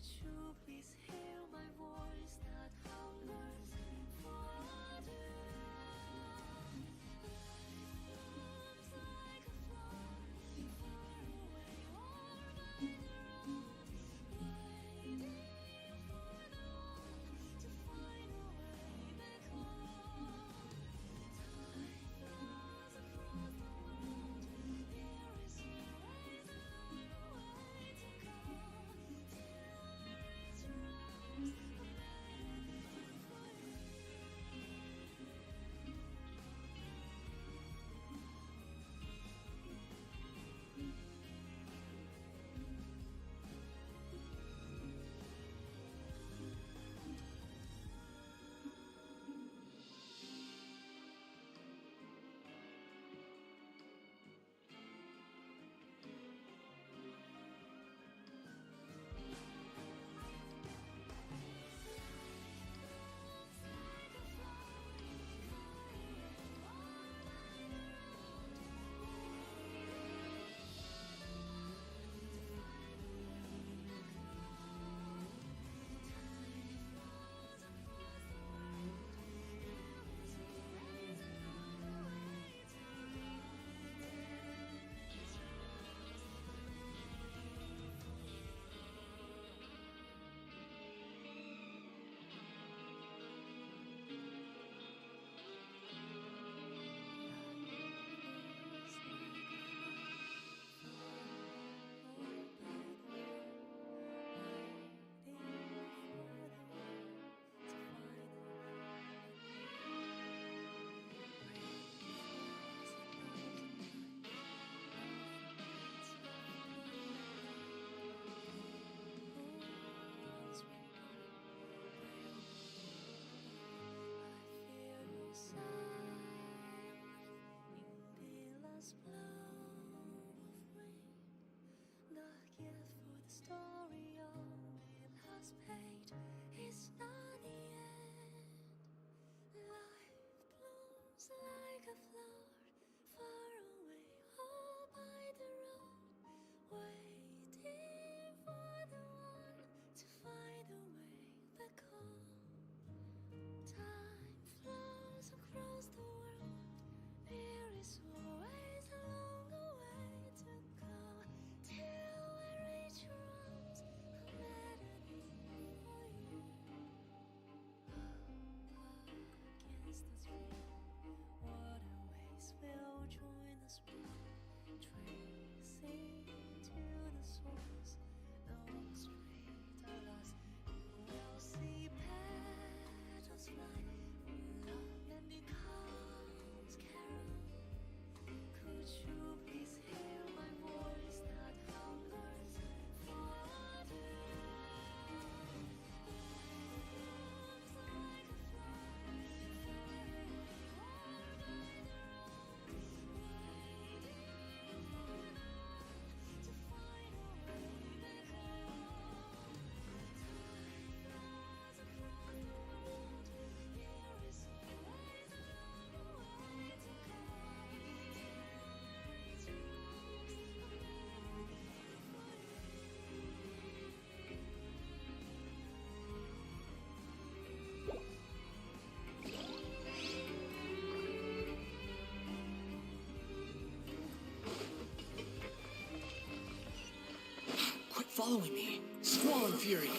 Could you please hear my voice that hungers for water? Looks like a flower far away or by the road, waiting for the one to find a way back home. Time flows across the world. There is always a long way to go till I reach Rose, a melody for you. Story of the last page is not the end. Life blooms like a flower far away, all by the road, waiting for the one to find a way back home. Time flows across the world. There is always a longer way to go till I reach your arms, a melody for you. Against the stream, waterways will join the spring, tracing to the source. No straight alas, you will see petals fly, love and becomes carol. Could you please hear my voice that hungers for water? Looks like a flower far away or by the road, waiting for the one to find a way back home. Time flows across the world. There is always a longer way to go till I reach Rose, a melody for Quit following me. Squall and Fury.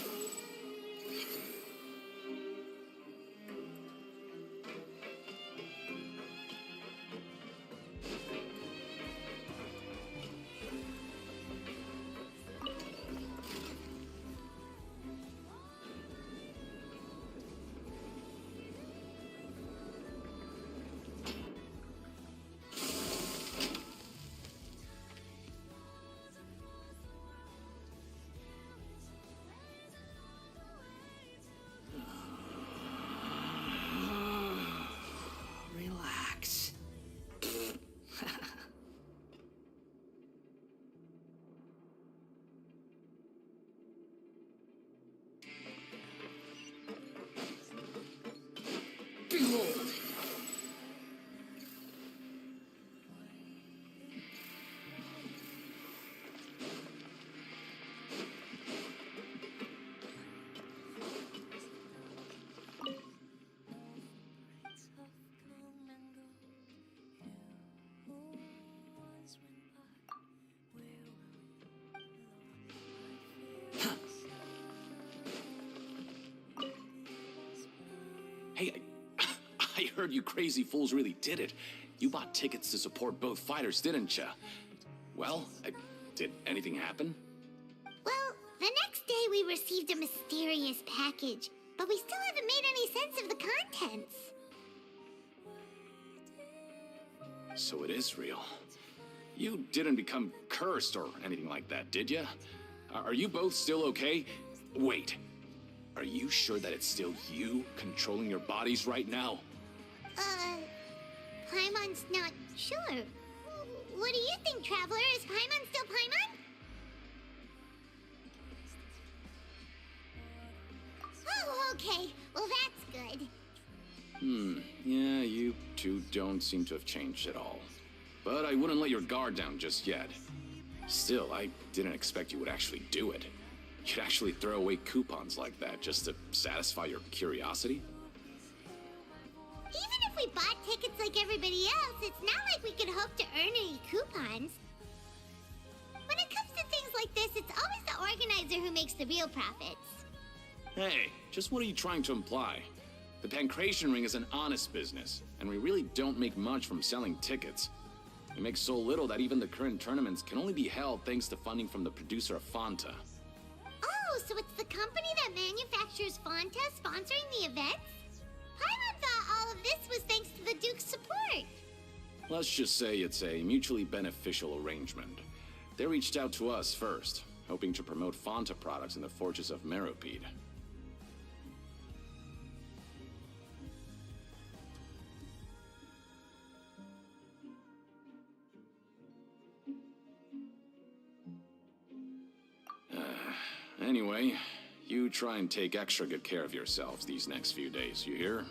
Relax. Behold! Hey, I heard you crazy fools really did it. You bought tickets to support both fighters, didn't ya? Well, did anything happen? Well, the next day we received a mysterious package, but we still haven't made any sense of the contents. So it is real. You didn't become cursed or anything like that, did ya? Are you both still okay? Wait. Are you sure that it's still you controlling your bodies right now? Paimon's not sure. What do you think, Traveler? Is Paimon still Paimon? Oh, okay. Well, that's good. Yeah, you two don't seem to have changed at all. But I wouldn't let your guard down just yet. Still, I didn't expect you would actually do it. You'd actually throw away coupons like that just to satisfy your curiosity? Even if we bought tickets like everybody else, it's not like we could hope to earn any coupons. When it comes to things like this, it's always the organizer who makes the real profits. Hey, just what are you trying to imply? The Pancration Ring is an honest business, and we really don't make much from selling tickets. We make so little that even the current tournaments can only be held thanks to funding from the producer of Fanta. Oh, so it's the company that manufactures Fanta sponsoring the events? Paimon thought all of this was thanks to the Duke's support. Let's just say it's a mutually beneficial arrangement. They reached out to us first, hoping to promote Fanta products in the Fortress of Meropide. Anyway, you try and take extra good care of yourselves these next few days, you hear?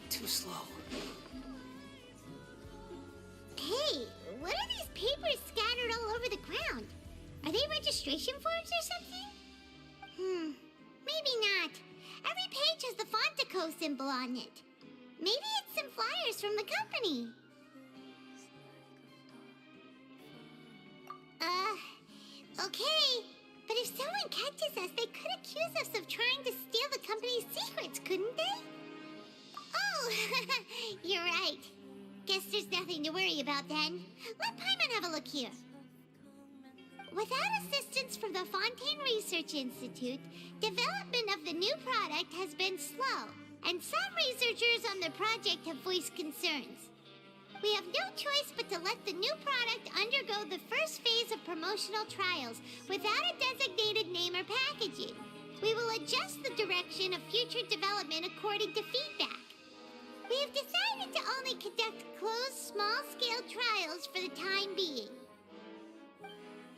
Too slow. Hey, what are these papers scattered all over the ground? Are they registration forms or something? Maybe not. Every page has the Fontaco symbol on it. Maybe it's some flyers from the company. Okay. But if someone catches us, they could accuse us of trying to steal the company's secrets, couldn't they? Oh, you're right. Guess there's nothing to worry about then. Let Paimon have a look here. Without assistance from the Fontaine Research Institute, development of the new product has been slow, and some researchers on the project have voiced concerns. We have no choice but to let the new product undergo the first phase of promotional trials without a designated name or packaging. We will adjust the direction of future development according to feedback. We have decided to only conduct closed, small-scale trials for the time being.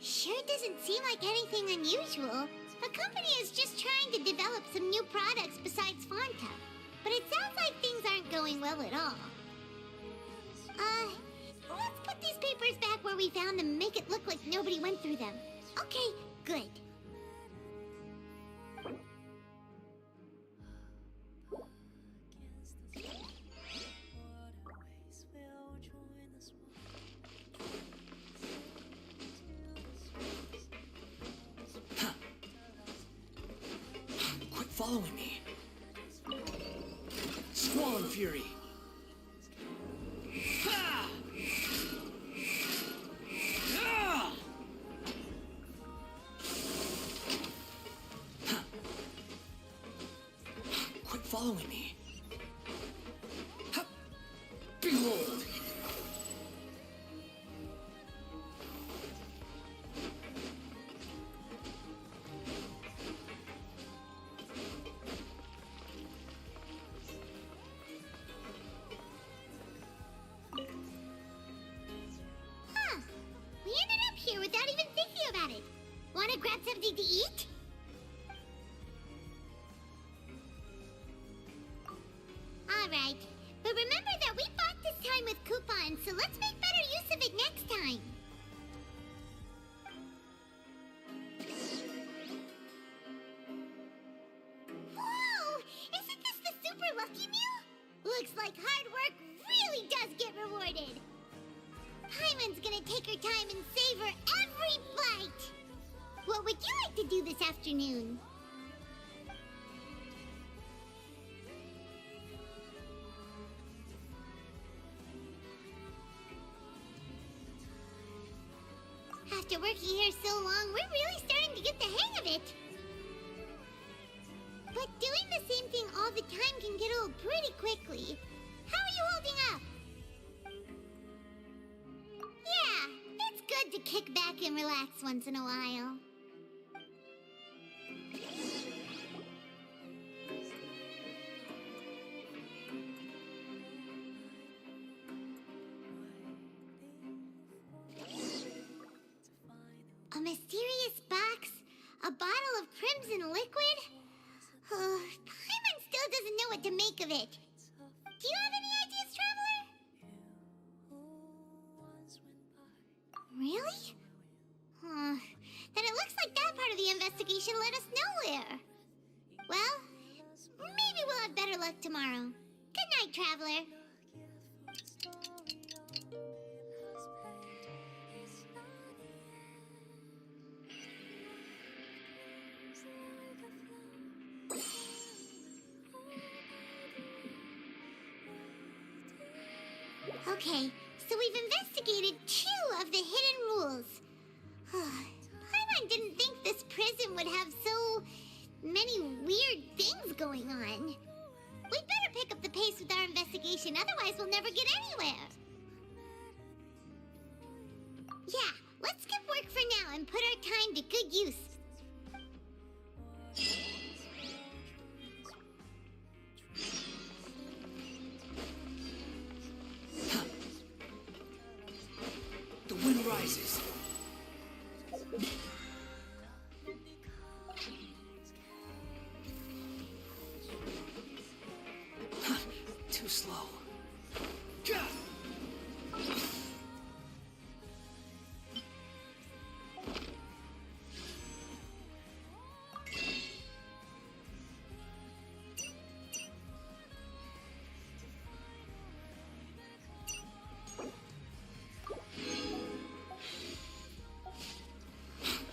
Sure doesn't seem like anything unusual. The company is just trying to develop some new products besides Fanta. But it sounds like things aren't going well at all. Let's put these papers back where we found them and make it look like nobody went through them. Okay, good. Quit following me. Squall and Fury. Ha! Ah! Quit following me. Ha! Behold! We ended up here without even thinking about it. Want to grab something to eat? Alright, but remember that we bought this time with coupons, so let's make better use of it next time. Paimon's gonna take her time and savor every bite! What would you like to do this afternoon? After working here so long, we're really starting to get the hang of it. But doing the same thing all the time can get old pretty quickly. How are you holding up? Yeah, it's good to kick back and relax once in a while. A mysterious box? A bottle of crimson liquid? Paimon still doesn't know what to make of it. Do you have any ideas, Traveler? Really? Then it looks like that part of the investigation led us nowhere. Well, maybe we'll have better luck tomorrow. Good night, Traveler. Okay, so we've investigated 2 of the hidden rules. Paimon didn't think this prison would have so many weird things going on. We'd better pick up the pace with our investigation, otherwise we'll never get anywhere. Yeah, let's skip work for now and put our time to good use. The wind rises. Too slow. Gah!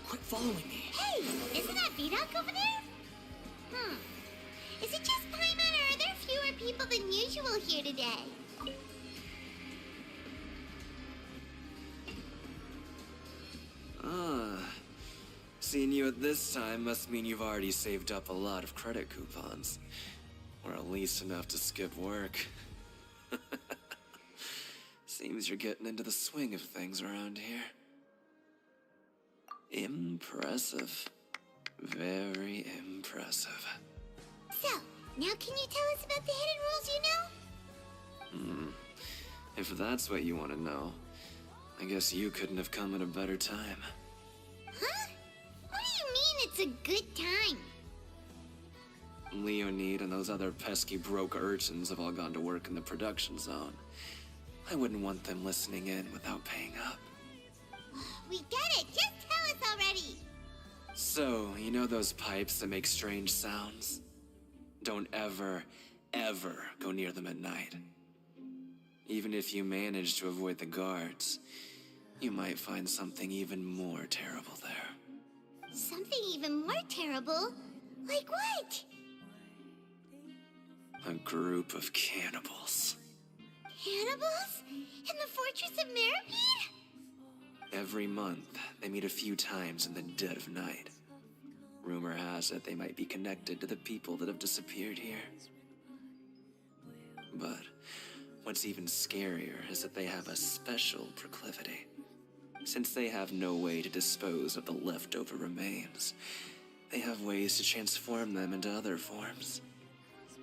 Quit following me. Hey, isn't that Vidoc over there? Is it just Paimon, or are there fewer people than usual here today? Seeing you at this time must mean you've already saved up a lot of credit coupons. Or at least enough to skip work. Seems you're getting into the swing of things around here. Impressive. Very impressive. So, now can you tell us about the hidden rules you know? If that's what you want to know, I guess you couldn't have come at a better time. Huh? What do you mean it's a good time? Leonid and those other pesky broke urchins have all gone to work in the production zone. I wouldn't want them listening in without paying up. We get it! Just tell us already! So, you know those pipes that make strange sounds? Don't ever, ever go near them at night. Even if you manage to avoid the guards, you might find something even more terrible there. Something even more terrible? Like what? A group of cannibals. Cannibals? In the Fortress of Meripede? Every month, they meet a few times in the dead of night. Rumor has it they might be connected to the people that have disappeared here. But what's even scarier is that they have a special proclivity. Since they have no way to dispose of the leftover remains, they have ways to transform them into other forms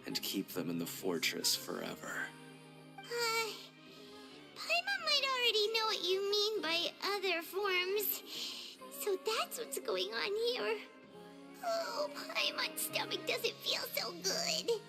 and keep them in the fortress forever. Paimon might already know what you mean by other forms. So that's what's going on here. Oh, Paimon's stomach doesn't feel so good.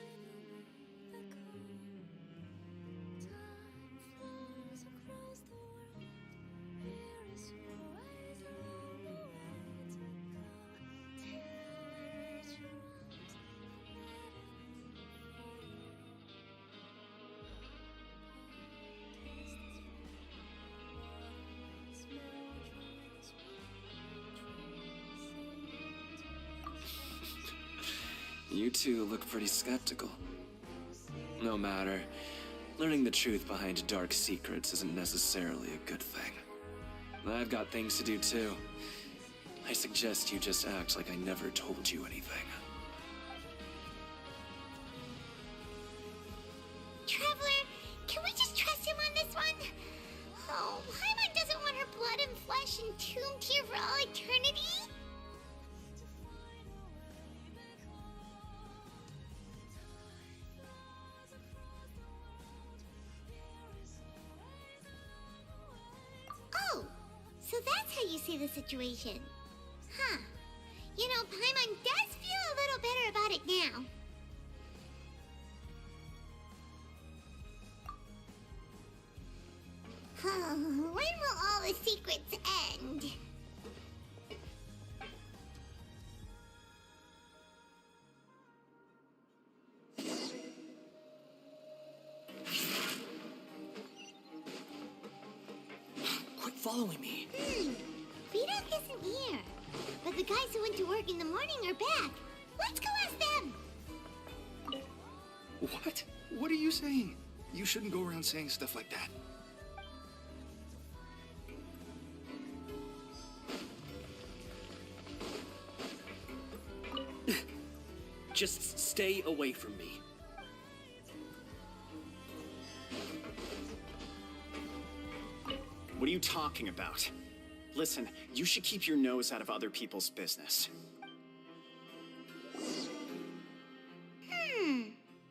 You two look pretty skeptical. No matter. Learning the truth behind dark secrets isn't necessarily a good thing. I've got things to do too. I suggest you just act like I never told you anything. Traveler, can we just trust him on this one? Oh, Paimon doesn't want her blood and flesh entombed here for all eternity? Oh, so that's how you see the situation. Huh. You know, Paimon does feel a little better about it now. When will all the secrets end? Quit following me. Vito isn't here. But the guys who went to work in the morning are back. Let's go ask them. What? What are you saying? You shouldn't go around saying stuff like that. Just stay away from me. What are you talking about? Listen, you should keep your nose out of other people's business.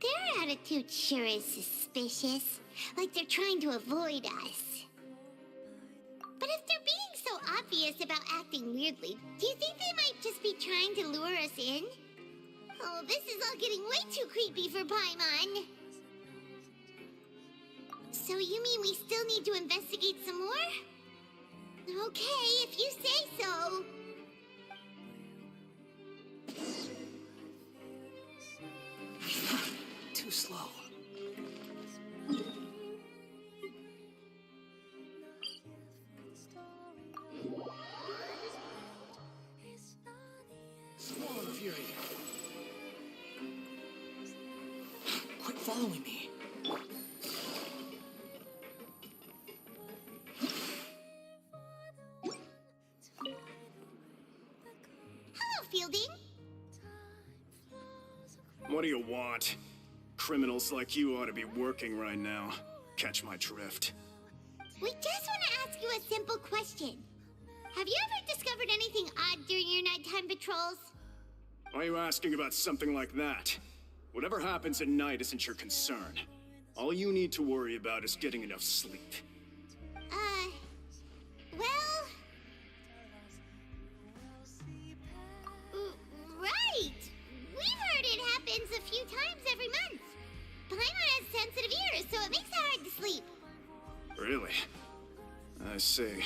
Their attitude sure is suspicious. Like they're trying to avoid us. But if they're being so obvious about acting weirdly, do you think they might just be trying to lure us in? Oh, this is all getting way too creepy for Paimon. So you mean we still need to investigate some more? Okay, if you say so. Too slow. Spawn Fury. Quit following me. Hello, Fielding. What do you want? Criminals like you ought to be working right now. Catch my drift. We just want to ask you a simple question. Have you ever discovered anything odd during your nighttime patrols? Why are you asking about something like that? Whatever happens at night isn't your concern. All you need to worry about is getting enough sleep. Well... Right! We've heard it happens a few times every month. Paimon has sensitive ears, so it makes it hard to sleep. Really? I see.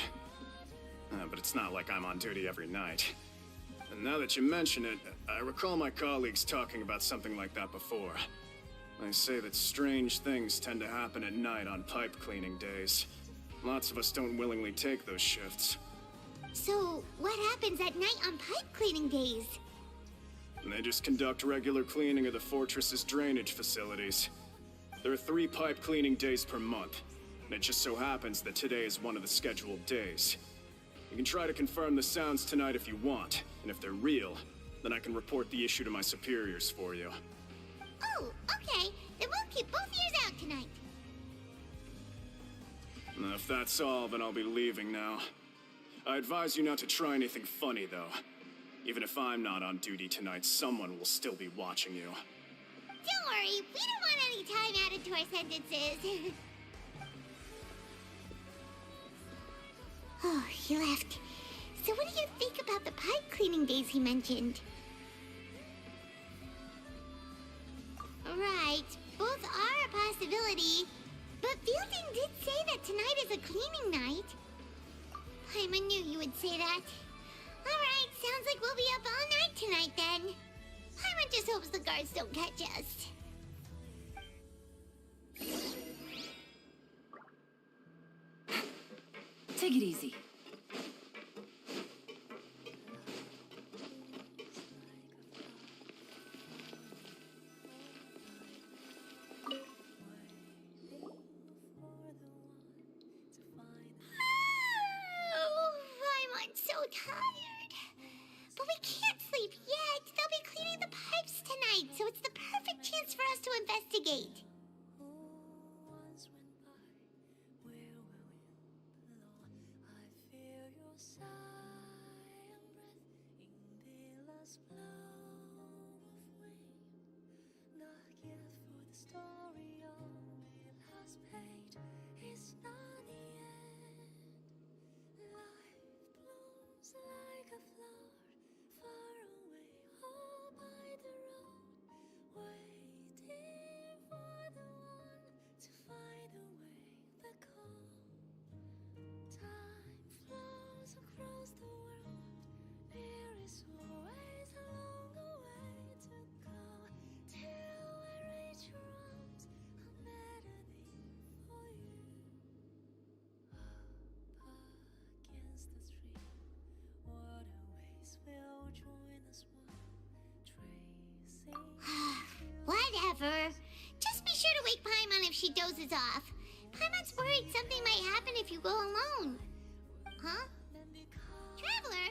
But it's not like I'm on duty every night. And now that you mention it, I recall my colleagues talking about something like that before. They say that strange things tend to happen at night on pipe cleaning days. Lots of us don't willingly take those shifts. So, what happens at night on pipe cleaning days? And they just conduct regular cleaning of the fortress's drainage facilities. There are 3 pipe cleaning days per month, and it just so happens that today is one of the scheduled days. You can try to confirm the sounds tonight if you want, and if they're real, then I can report the issue to my superiors for you. Oh, okay. Then we'll keep both ears out tonight. And if that's all, then I'll be leaving now. I advise you not to try anything funny, though. Even if I'm not on duty tonight, someone will still be watching you. Don't worry, we don't want any time added to our sentences. Oh, he left. So what do you think about the pipe cleaning days he mentioned? Right, both are a possibility. But Fielding did say that tonight is a cleaning night. Paimon knew you would say that. Alright, sounds like we'll be up all night tonight then. Paimon just hopes the guards don't catch us. Take it easy. tired. But we can't sleep yet. They'll be cleaning the pipes tonight, so it's the perfect chance for us to investigate. Once went by, where will you blow? I feel your sigh and breath in the last blow of wind. Not yet for the story on the last page. It's not the end. Life blooms like a flower, far away, all by the road, waiting for the one to find a way back home. Time flows across the world. There is always a longer way to go till I reach your arms. A melody for you. Up against the stream, waterways will join us one, tracing. Whatever. Just be sure to wake Paimon if she dozes off. Paimon's worried something might happen if you go alone. Huh? Traveler?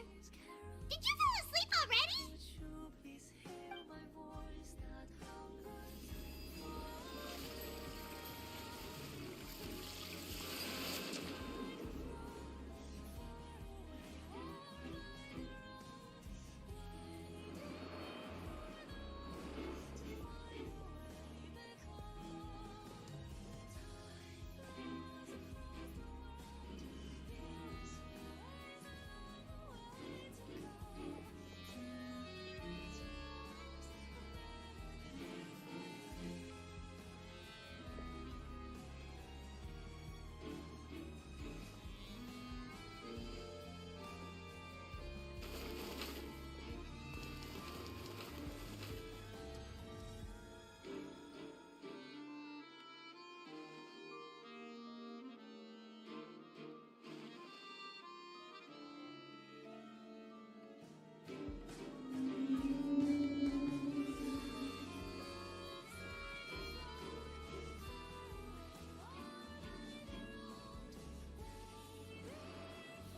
Did you fall asleep already? Would you please hear my voice that hungers for?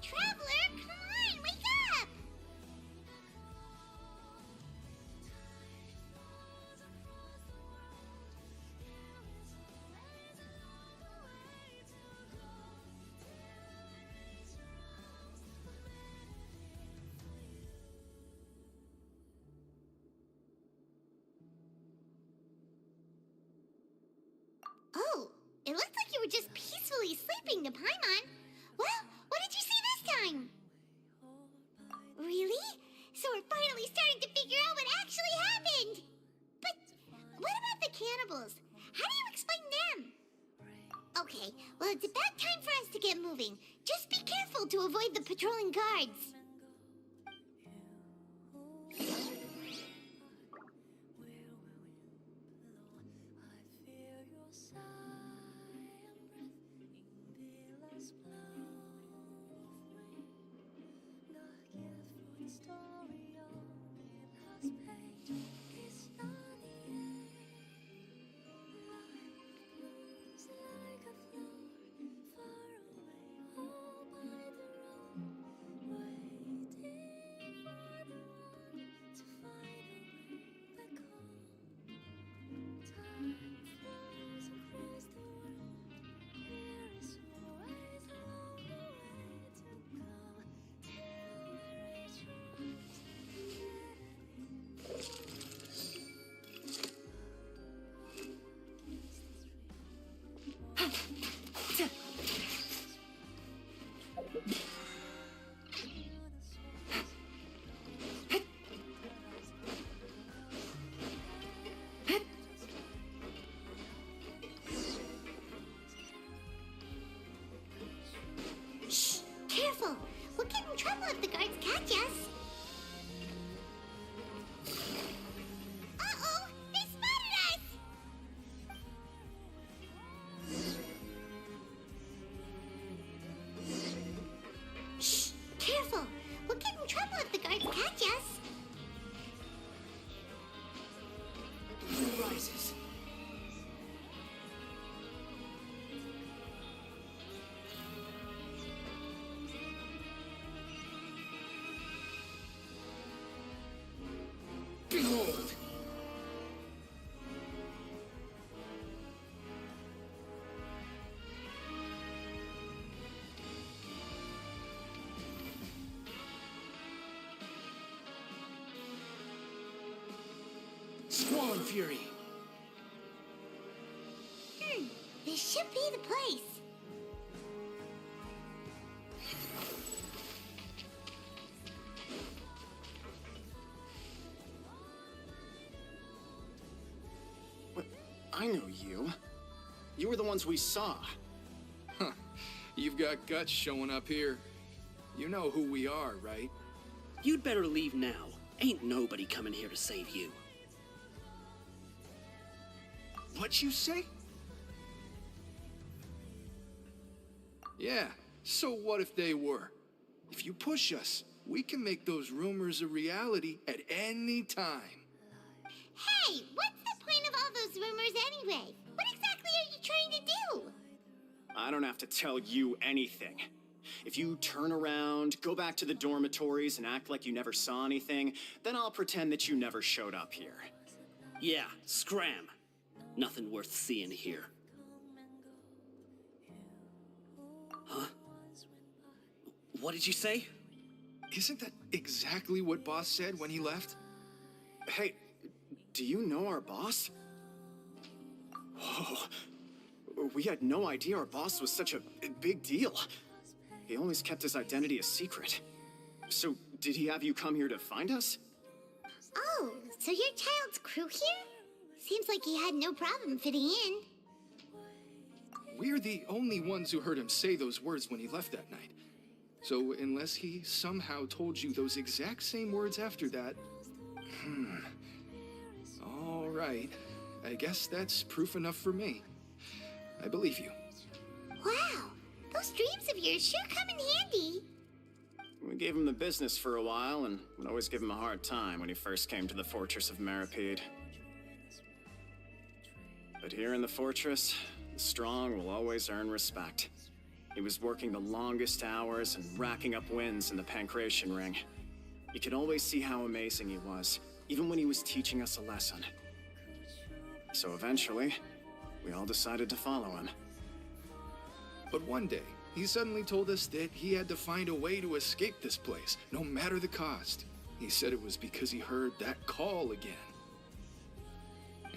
Traveler, come on, wake up! Oh, it looked like you were just peacefully sleeping to Paimon. Well, what did you see this time? Really? So we're finally starting to figure out what actually happened. But what about the cannibals? How do you explain them? Okay, well, it's about time for us to get moving. Just be careful to avoid the patrolling guards. Where will you blow? I feel your sigh and breath in the last blow of wind. Not yet for the story on the last page. It's not the end. Life blooms like a flower, far away, all by the road, waiting the Fury. This should be the place. What? I know you. You were the ones we saw. Huh. You've got guts showing up here. You know who we are, right? You'd better leave now. Ain't nobody coming here to save you. What'd you say? Yeah, so what if they were? If you push us, we can make those rumors a reality at any time. Hey, what's the point of all those rumors anyway? What exactly are you trying to do? I don't have to tell you anything. If you turn around, go back to the dormitories, and act like you never saw anything, then I'll pretend that you never showed up here. Yeah, scram. Nothing worth seeing here. Huh? What did you say? Isn't that exactly what Boss said when he left? Hey, do you know our boss? Whoa. We had no idea our boss was such a big deal. He always kept his identity a secret. So, did he have you come here to find us? Oh, so your child's crew here? Seems like he had no problem fitting in. We're the only ones who heard him say those words when he left that night. So, unless he somehow told you those exact same words after that... All right. I guess that's proof enough for me. I believe you. Wow, those dreams of yours sure come in handy. We gave him the business for a while, and would always give him a hard time when he first came to the Fortress of Maripede. But here in the fortress, the strong will always earn respect. He was working the longest hours and racking up wins in the Pancration Ring. You could always see how amazing he was, even when he was teaching us a lesson. So eventually, we all decided to follow him. But one day, he suddenly told us that he had to find a way to escape this place, no matter the cost. He said it was because he heard that call again.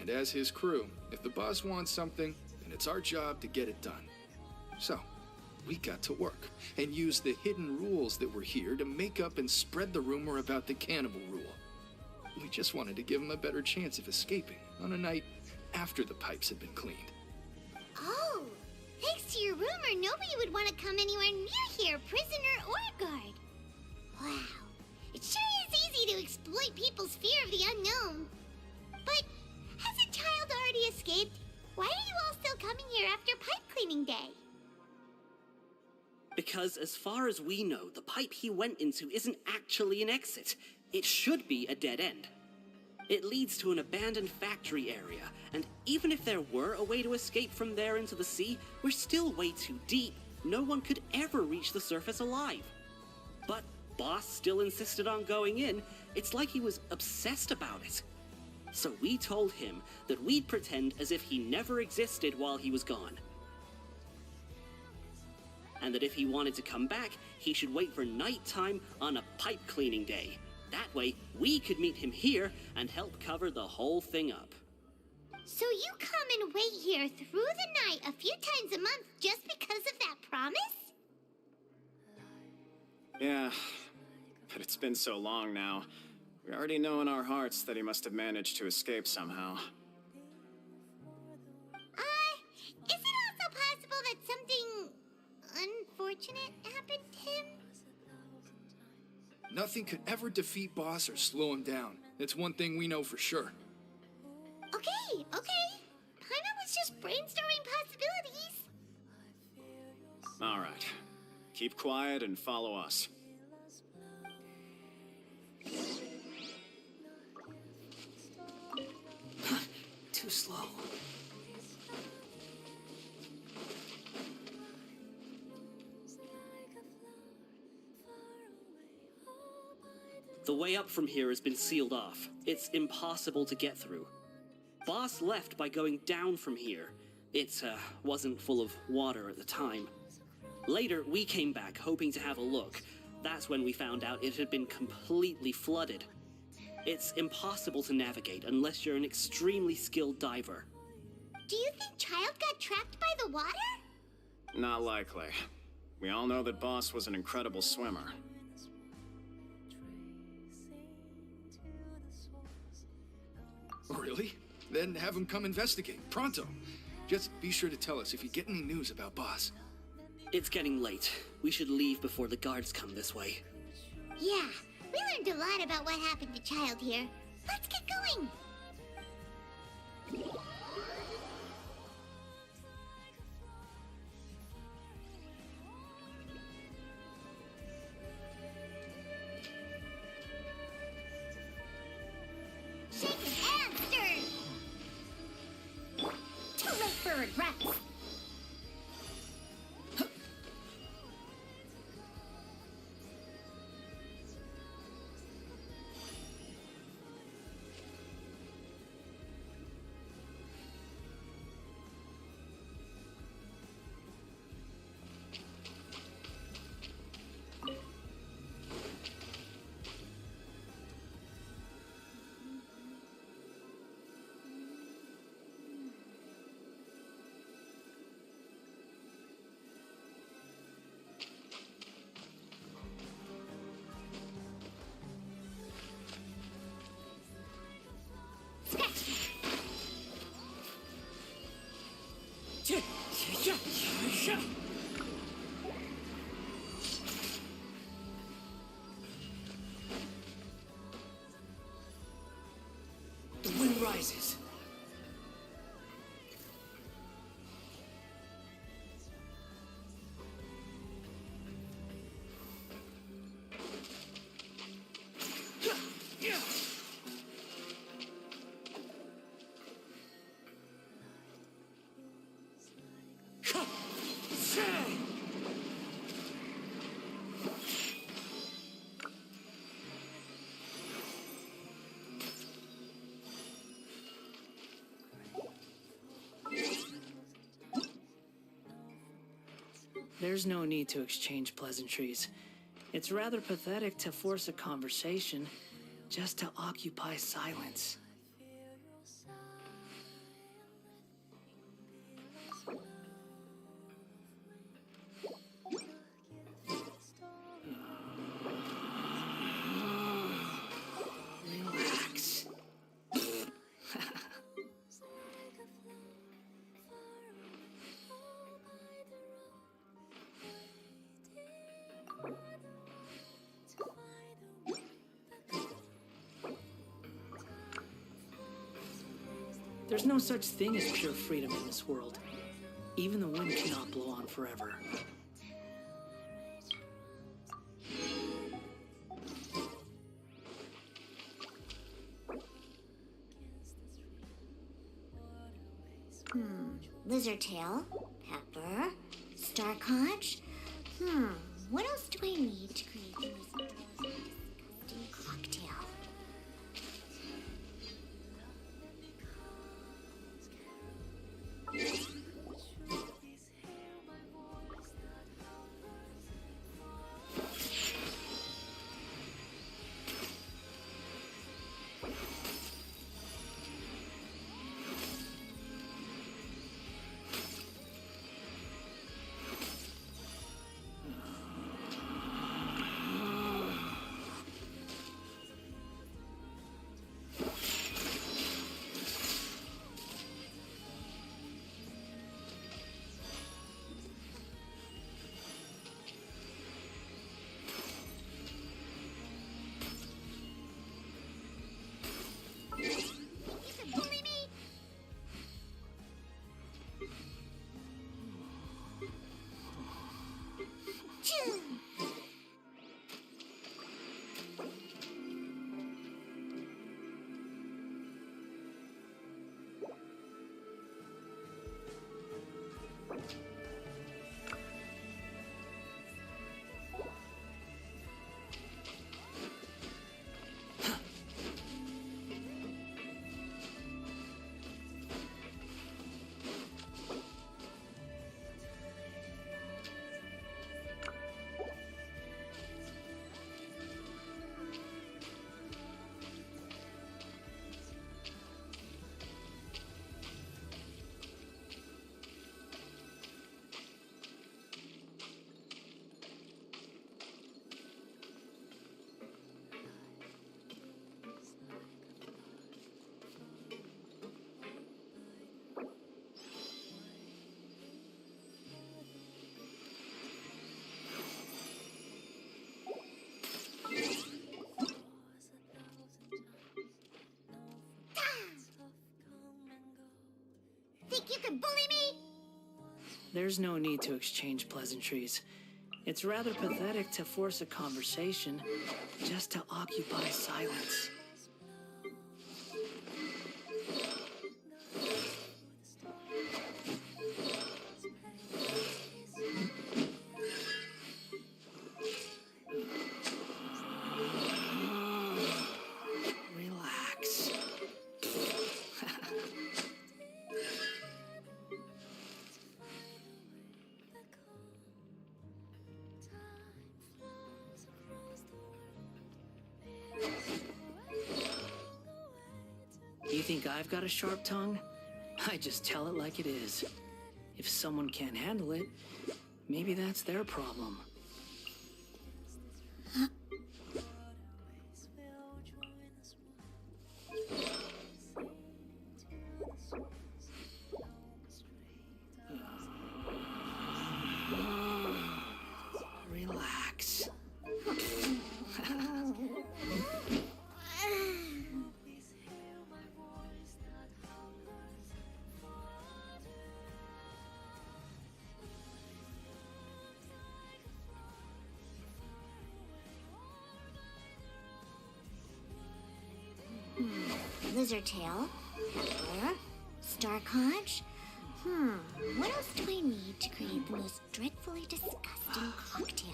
And as his crew, if the boss wants something, then it's our job to get it done. So, we got to work and used the hidden rules that were here to make up and spread the rumor about the cannibal rule. We just wanted to give him a better chance of escaping on a night after the pipes had been cleaned. Oh, thanks to your rumor, nobody would want to come anywhere near here, prisoner or guard. Wow, it sure is easy to exploit people's fear of the unknown. But has a child already escaped? Why are you all still coming here after pipe cleaning day? Because as far as we know, the pipe he went into isn't actually an exit. It should be a dead end. It leads to an abandoned factory area, and even if there were a way to escape from there into the sea, we're still way too deep. No one could ever reach the surface alive. But Boss still insisted on going in. It's like he was obsessed about it. So we told him that we'd pretend as if he never existed while he was gone. And that if he wanted to come back, he should wait for nighttime on a pipe cleaning day. That way, we could meet him here and help cover the whole thing up. So you come and wait here through the night a few times a month just because of that promise? Yeah, but it's been so long now. We already know in our hearts that he must have managed to escape somehow. Is it also possible that something unfortunate happened to him? Nothing could ever defeat Boss or slow him down. It's one thing we know for sure. Okay. Paimon was just brainstorming possibilities. All right. Keep quiet and follow us. Too slow. The way up from here has been sealed off. It's impossible to get through. Boss left by going down from here. It wasn't full of water at the time. Later, we came back hoping to have a look. That's when we found out it had been completely flooded. It's impossible to navigate unless you're an extremely skilled diver. Do you think Child got trapped by the water? Not likely. We all know that Boss was an incredible swimmer. Really? Then have him come investigate, pronto. Just be sure to tell us if you get any news about Boss. It's getting late. We should leave before the guards come this way. Yeah, we learned a lot about what happened to Child here. Let's get going! Shaken and stirred! Too late for regrets! The wind rises. There's no need to exchange pleasantries. It's rather pathetic to force a conversation just to occupy silence. Relax. There's no such thing as pure freedom in this world. Even the wind cannot blow on forever. Lizardtail, Pepper, Starconch. What else do I need to create this disgusting cocktail? think you can bully me? There's no need to exchange pleasantries. It's rather pathetic to force a conversation just to occupy silence. Relax. You think I've got a sharp tongue? I just tell it like it is. If someone can't handle it, maybe that's their problem. Relax. Lizard tail, pepper, star conch. What else do I need to create the most dreadfully disgusting cocktail?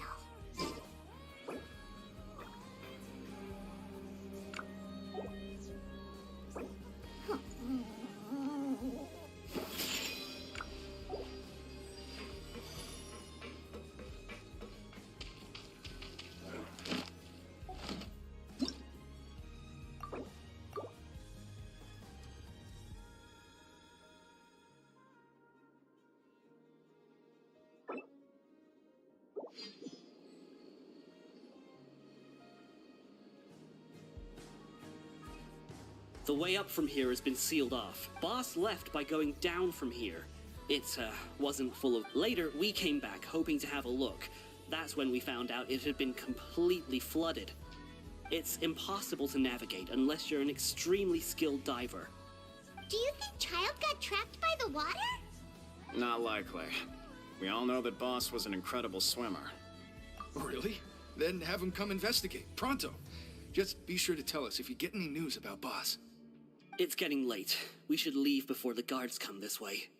The way up from here has been sealed off. Boss left by going down from here. It, wasn't full of... Later, we came back, hoping to have a look. That's when we found out it had been completely flooded. It's impossible to navigate unless you're an extremely skilled diver. Do you think Child got trapped by the water? Not likely. We all know that Boss was an incredible swimmer. Really? Then have him come investigate, pronto. Just be sure to tell us if you get any news about Boss. It's getting late. We should leave before the guards come this way.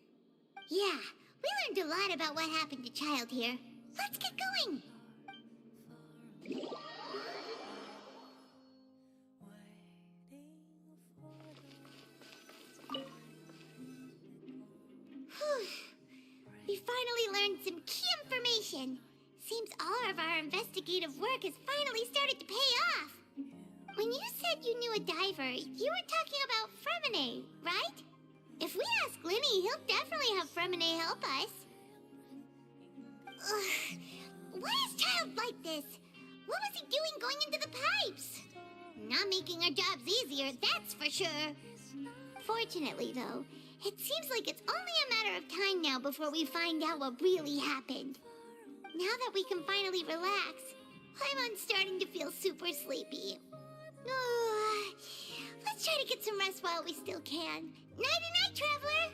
Yeah, we learned a lot about what happened to Child here. Let's get going! Whew. We finally learned some key information. Seems all of our investigative work has finally started to pay off. When you said you knew a diver, you were talking about Fremine, right? If we ask Linny, he'll definitely have Fremine help us. Ugh. Why is Child like this? What was he doing going into the pipes? Not making our jobs easier, that's for sure. Fortunately, though, it seems like it's only a matter of time now before we find out what really happened. Now that we can finally relax, I'm starting to feel super sleepy. Let's try to get some rest while we still can. Nighty-night, traveler!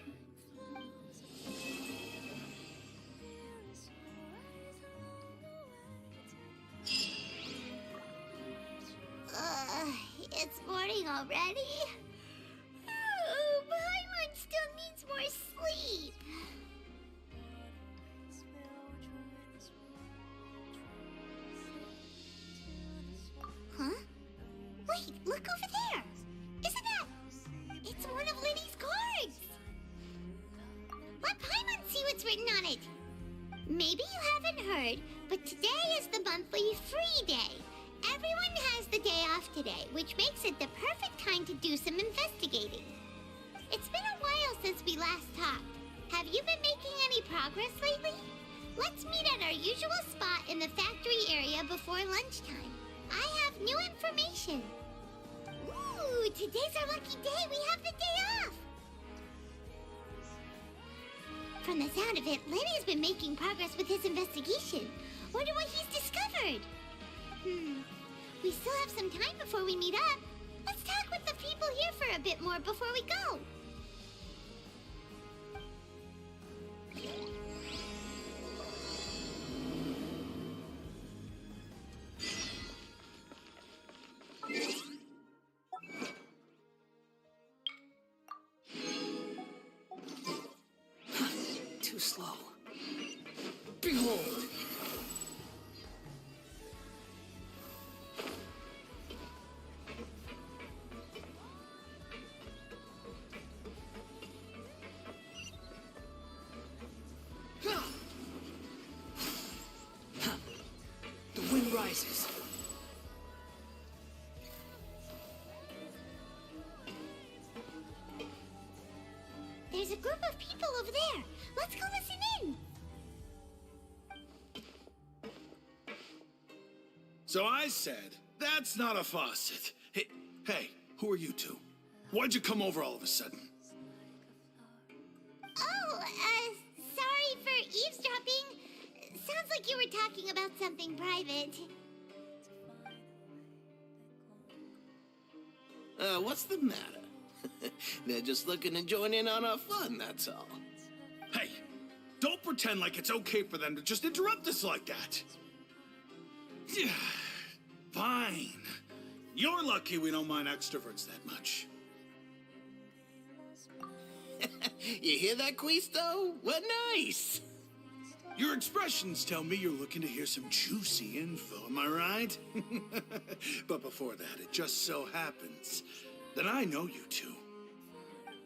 It's morning already? Paimon still needs more sleep. Huh? Wait, look over there! Isn't that... It's one of Linny's cards! Let Paimon see what's written on it! Maybe you haven't heard, but today is the monthly free day. Everyone has the day off today, which makes it the perfect time to do some investigating. It's been a while since we last talked. Have you been making any progress lately? Let's meet at our usual spot in the factory area before lunchtime. I have new information. Ooh, today's our lucky day. We have the day off. From the sound of it, Lenny's been making progress with his investigation. Wonder what he's discovered. We still have some time before we meet up. Let's talk with the people here for a bit more before we go. too slow. Behold! The wind rises. There's a group of people over there. Let's go listen in. So I said, that's not a faucet. Hey, who are you two? Why'd you come over all of a sudden? Oh, sorry for eavesdropping. Sounds like you were talking about something private. What's the matter? They're just looking to join in on our fun, that's all. Hey, don't pretend like it's okay for them to just interrupt us like that. Yeah, fine. You're lucky we don't mind extroverts that much. You hear that, Quisto? What nice! Your expressions tell me you're looking to hear some juicy info, am I right? But before that, it just so happens that I know you two.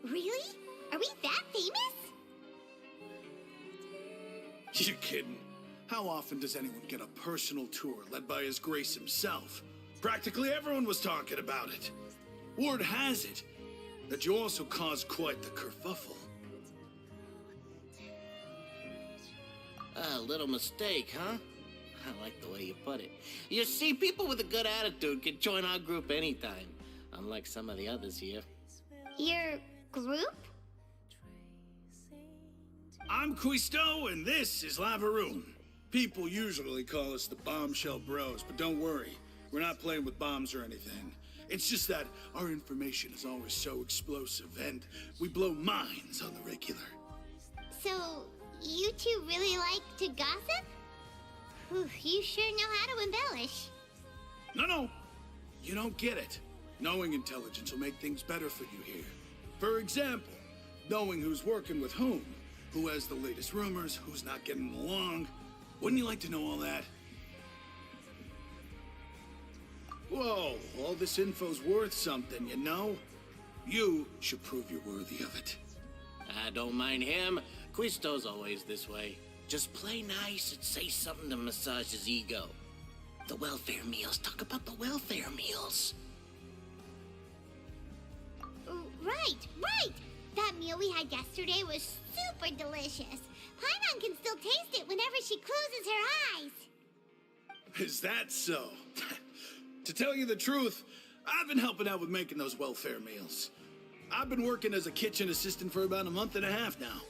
Really? Are we that famous? You're kidding. How often does anyone get a personal tour led by His Grace himself? Practically everyone was talking about it. Word has it that you also caused quite the kerfuffle. A little mistake, huh? I like the way you put it. You see, people with a good attitude can join our group anytime, unlike some of the others here. Your group? I'm Quisto, and this is Lavaroon. People usually call us the Bombshell Bros, but don't worry. We're not playing with bombs or anything. It's just that our information is always so explosive, and we blow minds on the regular. So, you two really like to gossip? Whew, you sure know how to embellish. No. You don't get it. Knowing intelligence will make things better for you here. For example, knowing who's working with whom, who has the latest rumors, who's not getting along. Wouldn't you like to know all that? Whoa, all this info's worth something, you know? You should prove you're worthy of it. I don't mind him. Quisto's always this way. Just play nice and say something to massage his ego. The welfare meals. Talk about the welfare meals. Right! That meal we had yesterday was super delicious. Paimon can still taste it whenever she closes her eyes. Is that so? To tell you the truth, I've been helping out with making those welfare meals. I've been working as a kitchen assistant for about a month and a half now.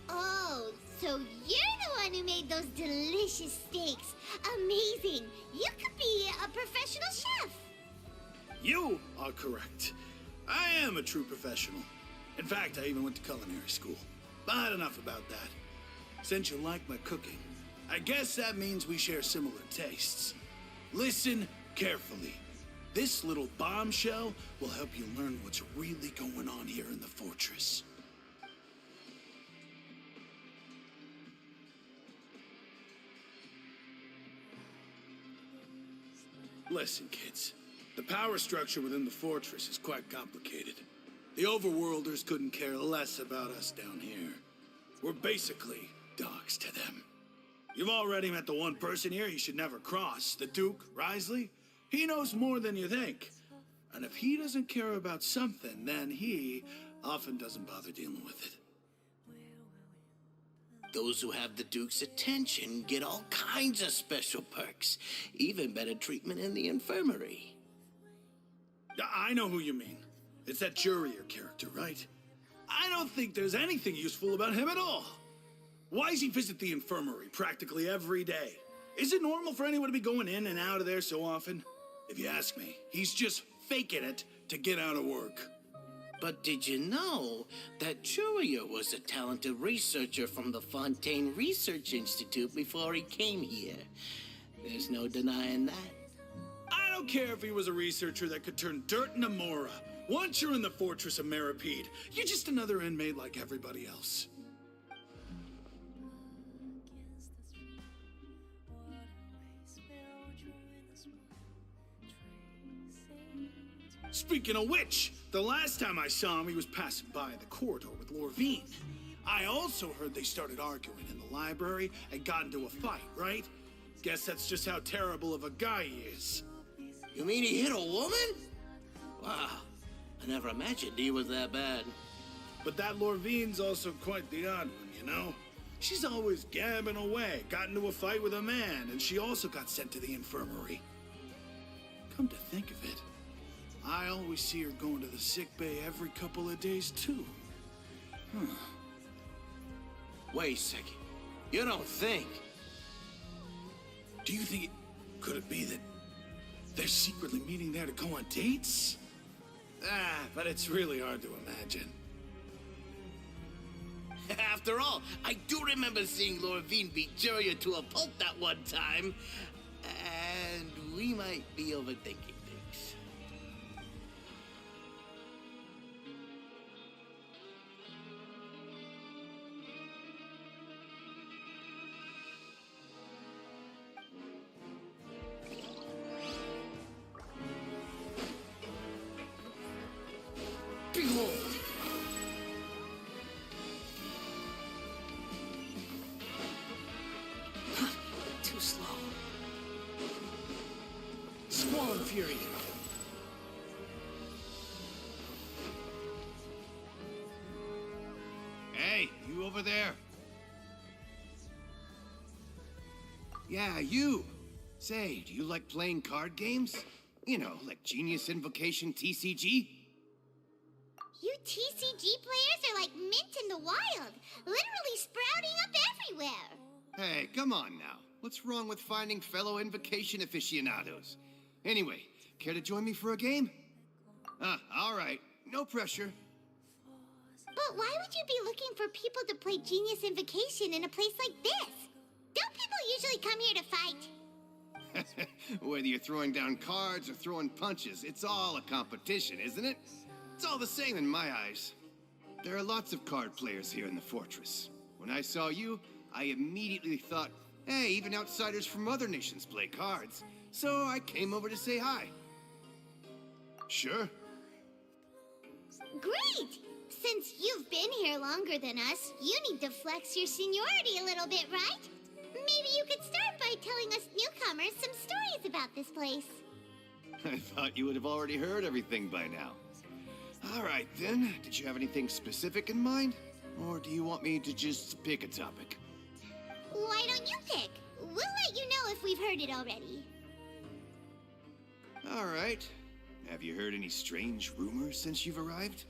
Oh, so you're the one who made those delicious steaks. Amazing. You could be a professional chef. You are correct. I am a true professional. In fact, I even went to culinary school. But enough about that. Since you like my cooking, I guess that means we share similar tastes. Listen carefully. This little bombshell will help you learn what's really going on here in the fortress. Listen, kids. The power structure within the fortress is quite complicated. The Overworlders couldn't care less about us down here. We're basically dogs to them. You've already met the one person here you should never cross, the Duke, Risley. He knows more than you think. And if he doesn't care about something, then he often doesn't bother dealing with it. Those who have the Duke's attention get all kinds of special perks. Even better treatment in the infirmary. I know who you mean. It's that Jurier character, right? I don't think there's anything useful about him at all. Why does he visit the infirmary practically every day? Is it normal for anyone to be going in and out of there so often? If you ask me, he's just faking it to get out of work. But did you know that Jurier was a talented researcher from the Fontaine Research Institute before he came here? There's no denying that. I don't care if he was a researcher that could turn dirt into Mora. Once you're in the fortress of Meripede, you're just another inmate like everybody else. Speaking of which, the last time I saw him, he was passing by the corridor with Lorvine. I also heard they started arguing in the library and got into a fight, right? Guess that's just how terrible of a guy he is. You mean he hit a woman? Wow, I never imagined he was that bad. But that Lorvine's also quite the odd one, you know? She's always gabbing away, got into a fight with a man, and she also got sent to the infirmary. Come to think of it, I always see her going to the sick bay every couple of days, too. Huh. Wait a second. You don't think? Do you think could it be that they're secretly meeting there to go on dates? But it's really hard to imagine. After all, I do remember seeing Lorvine beat Julia to a pulp that one time. And we might be overthinking things. Behold! Too slow. Squall and Fury. Hey, you over there? Yeah, you. Say, do you like playing card games? You know, like Genius Invocation TCG? You TCG players are like mint in the wild, literally sprouting up everywhere. Hey, come on now. What's wrong with finding fellow Invocation aficionados? Anyway, care to join me for a game? All right. No pressure. But why would you be looking for people to play Genius Invocation in a place like this? Don't people usually come here to fight? Whether you're throwing down cards or throwing punches, it's all a competition, isn't it? It's all the same in my eyes. There are lots of card players here in the fortress. When I saw you, I immediately thought, hey, even outsiders from other nations play cards. So I came over to say hi. Sure. Great! Since you've been here longer than us, you need to flex your seniority a little bit, right? Maybe you could start by telling us newcomers some stories about this place. I thought you would have already heard everything by now. All right, then. Did you have anything specific in mind? Or do you want me to just pick a topic? Why don't you pick? We'll let you know if we've heard it already. All right. Have you heard any strange rumors since you've arrived?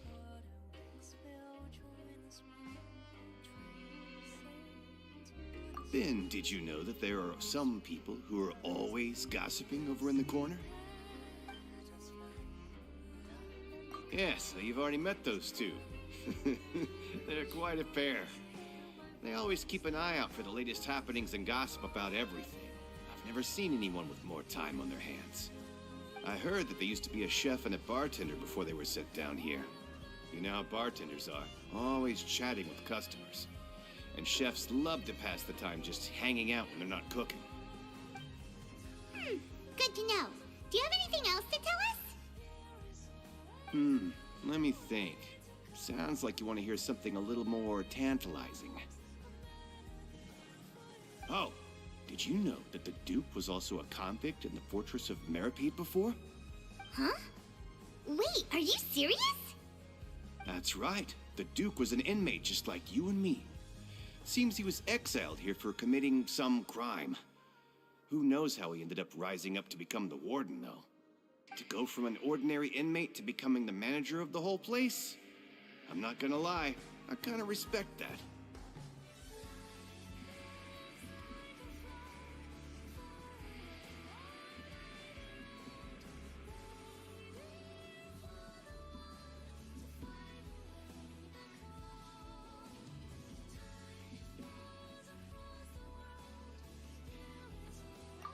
Then, did you know that there are some people who are always gossiping over in the corner? Yes, so you've already met those two. They're quite a pair. They always keep an eye out for the latest happenings and gossip about everything. I've never seen anyone with more time on their hands. I heard that they used to be a chef and a bartender before they were sent down here. You know how bartenders are, always chatting with customers. And chefs love to pass the time just hanging out when they're not cooking. Good to know. Do you have anything else to tell us? Let me think. Sounds like you want to hear something a little more tantalizing. Oh, did you know that the Duke was also a convict in the fortress of Meripede before? Huh? Wait, are you serious? That's right. The Duke was an inmate just like you and me. Seems he was exiled here for committing some crime. Who knows how he ended up rising up to become the warden, though? To go from an ordinary inmate to becoming the manager of the whole place? I'm not gonna lie, I kinda respect that.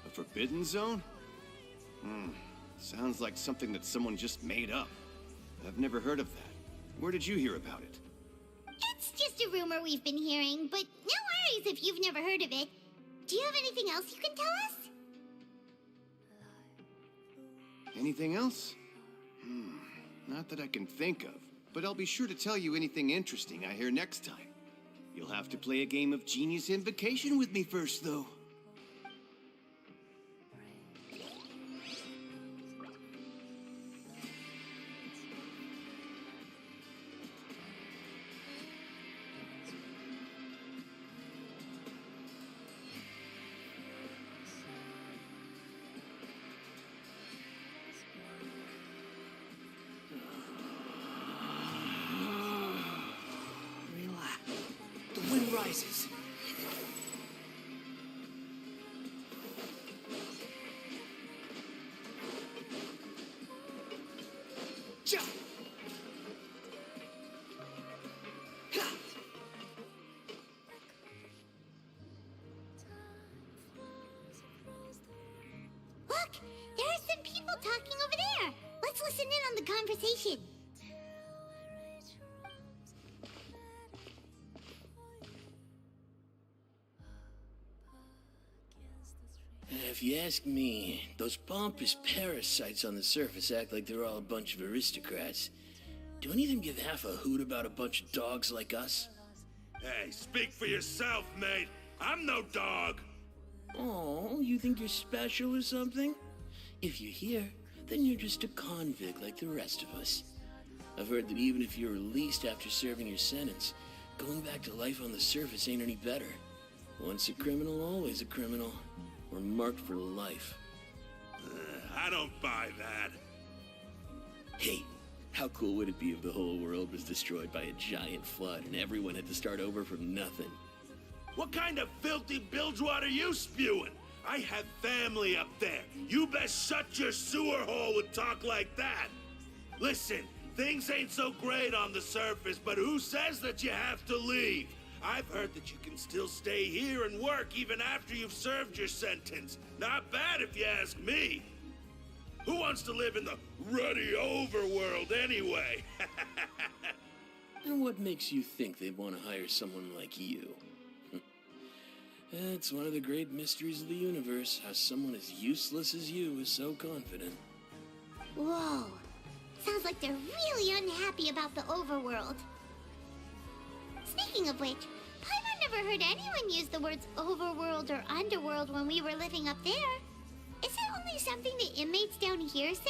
A forbidden zone? Sounds like something that someone just made up. I've never heard of that. Where did you hear about it? It's just a rumor we've been hearing, but no worries if you've never heard of it. Do you have anything else you can tell us? Anything else? Not that I can think of, but I'll be sure to tell you anything interesting I hear next time. You'll have to play a game of Genius Invocation with me first, though. Relax. The wind rises. Jump! Ha! Look, there are some people talking over there. Let's listen in on the conversation. If you ask me, those pompous parasites on the surface act like they're all a bunch of aristocrats. Do any of them give half a hoot about a bunch of dogs like us? Hey, speak for yourself, mate. I'm no dog. Oh, you think you're special or something? If you're here, then you're just a convict like the rest of us. I've heard that even if you're released after serving your sentence, going back to life on the surface ain't any better. Once a criminal, always a criminal. We're marked for life. I don't buy that. Hey, how cool would it be if the whole world was destroyed by a giant flood and everyone had to start over from nothing? What kind of filthy bilge water you spewing? I have family up there. You best shut your sewer hole with talk like that. Listen, things ain't so great on the surface, but who says that you have to leave? I've heard that you can still stay here and work even after you've served your sentence. Not bad if you ask me. Who wants to live in the ruddy overworld anyway? And what makes you think they'd want to hire someone like you? It's one of the great mysteries of the universe, how someone as useless as you is so confident. Whoa. Sounds like they're really unhappy about the overworld. Speaking of which, Paimon never heard anyone use the words overworld or underworld when we were living up there. Is it only something the inmates down here say?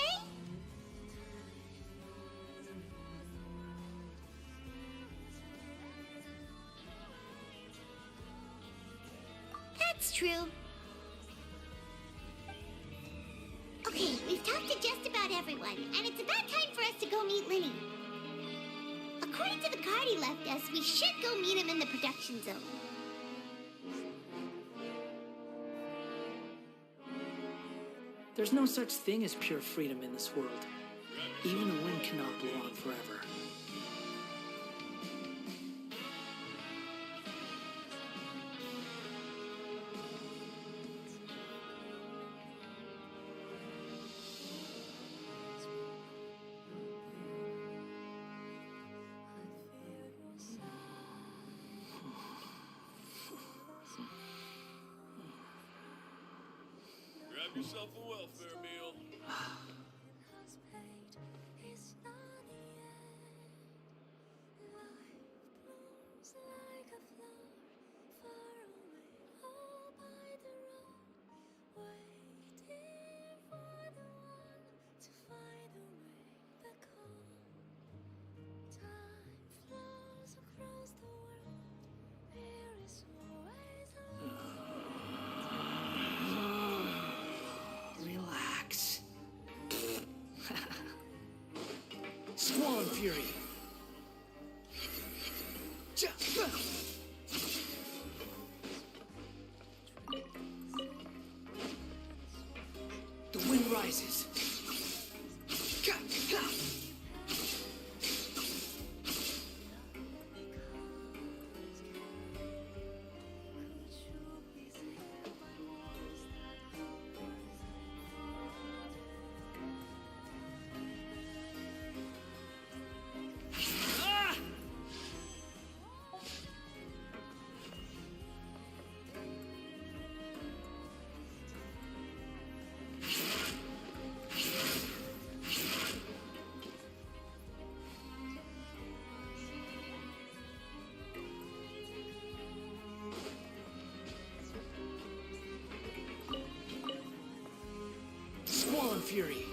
That's true. Okay, we've talked to just about everyone, and it's about time for us to go meet Linny. According to the card he left us, we should go meet him in the production zone. There's no such thing as pure freedom in this world. Even the wind cannot blow on forever. Grab yourself a welfare meal. Relax. Swan Fury. The wind rises. Fury.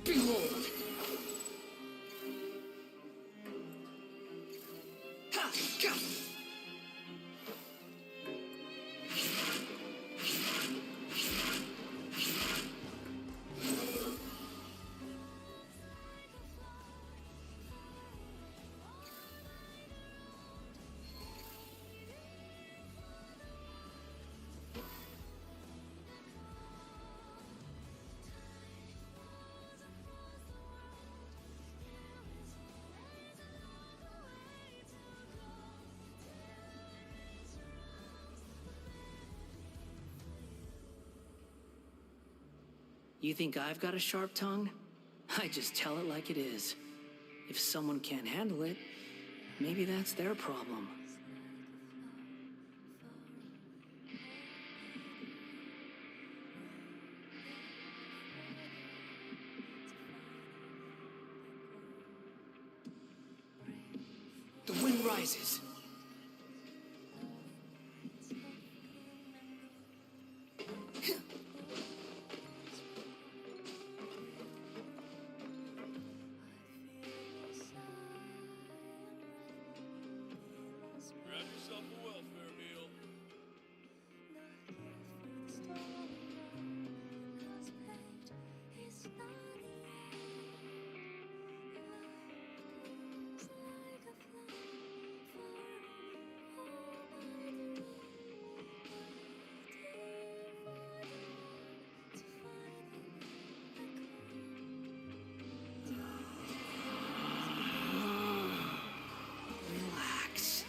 Behold! Ha! Ka! You think I've got a sharp tongue? I just tell it like it is. If someone can't handle it, maybe that's their problem. The wind rises. Grab yourself a welfare meal. Relax.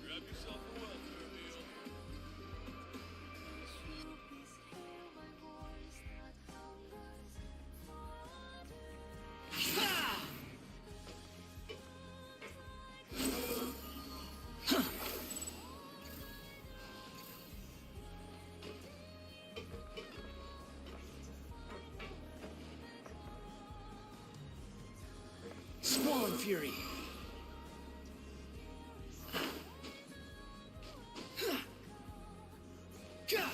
Grab yourself a welfare meal. Squall and Fury. Ka!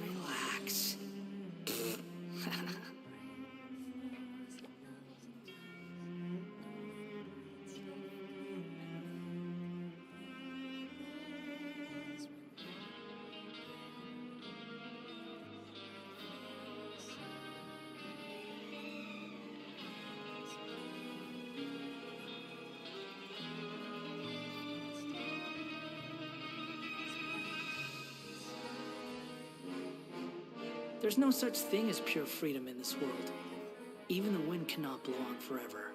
Relax. There's no such thing as pure freedom in this world. Even the wind cannot blow on forever.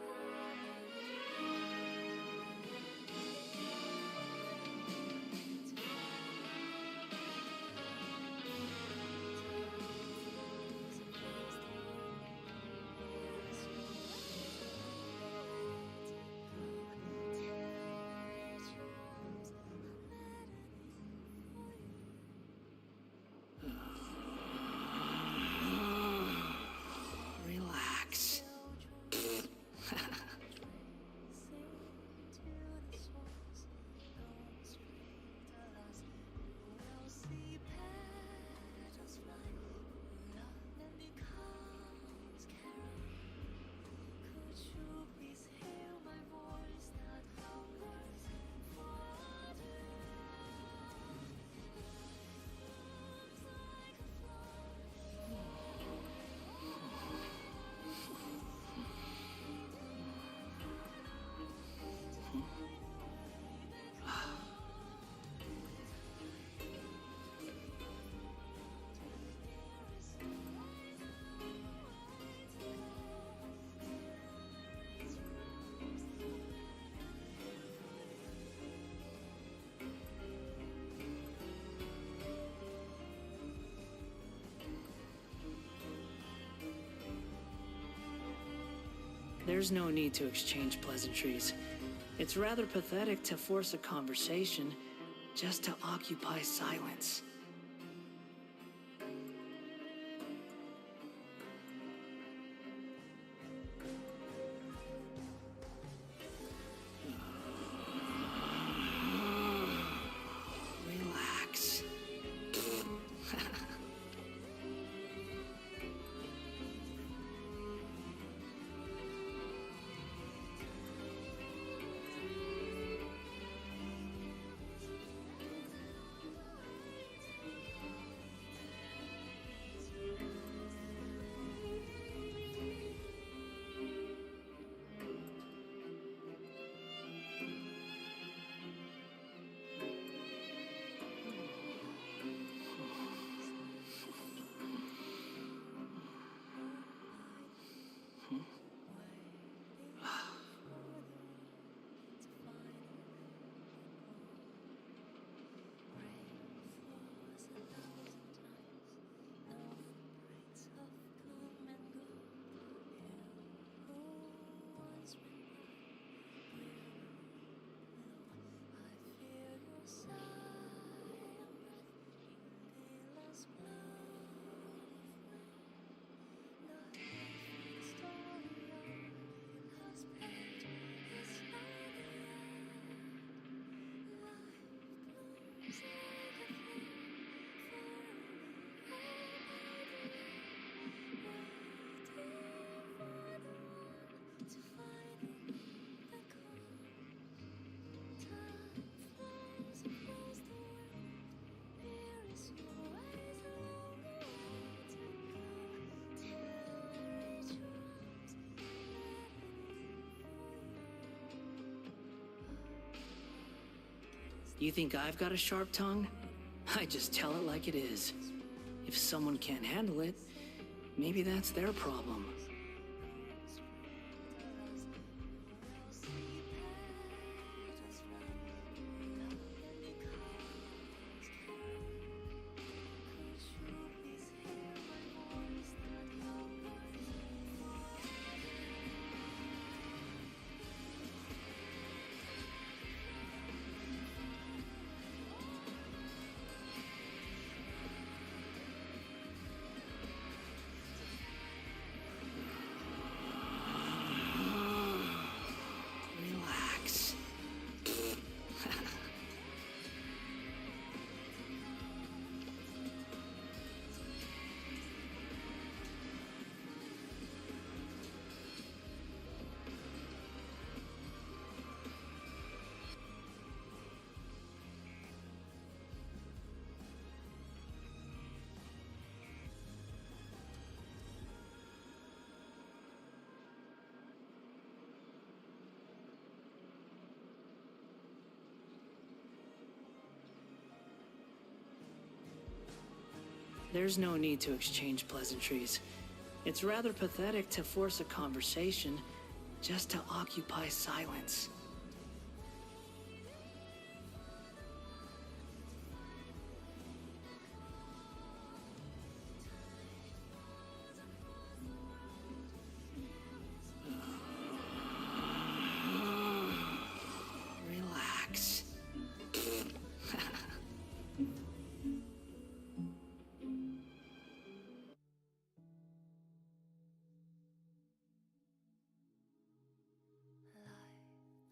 There's no need to exchange pleasantries. It's rather pathetic to force a conversation just to occupy silence. Relax. You think I've got a sharp tongue? I just tell it like it is. If someone can't handle it, maybe that's their problem. Relax. There's no need to exchange pleasantries. It's rather pathetic to force a conversation just to occupy silence. Relax.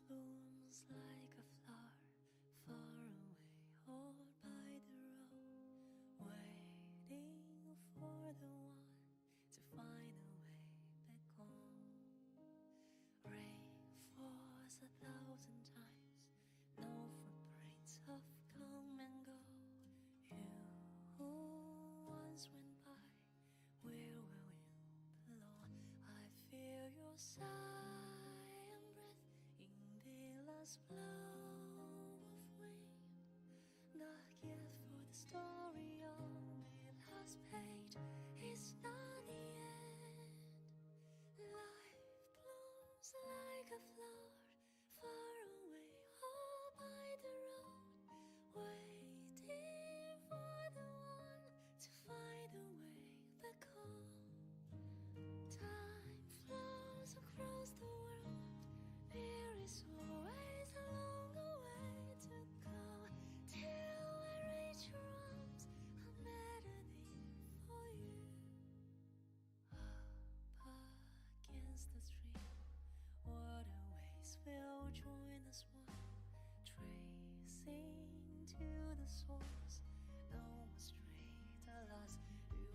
Blooms like a flower far away, all by the road, waiting for the one to find a way back home. Rain falls 1,000 times, no footprints have come and go. You who once went by, where will you belong? I feel your sigh and breath in the last blow of wind. Not yet, for the story on the last page is not the end. Life blooms like a flower far away, all by the road, waiting for the one to find a way back home. Time flows across the tracing to the source, no straight alas,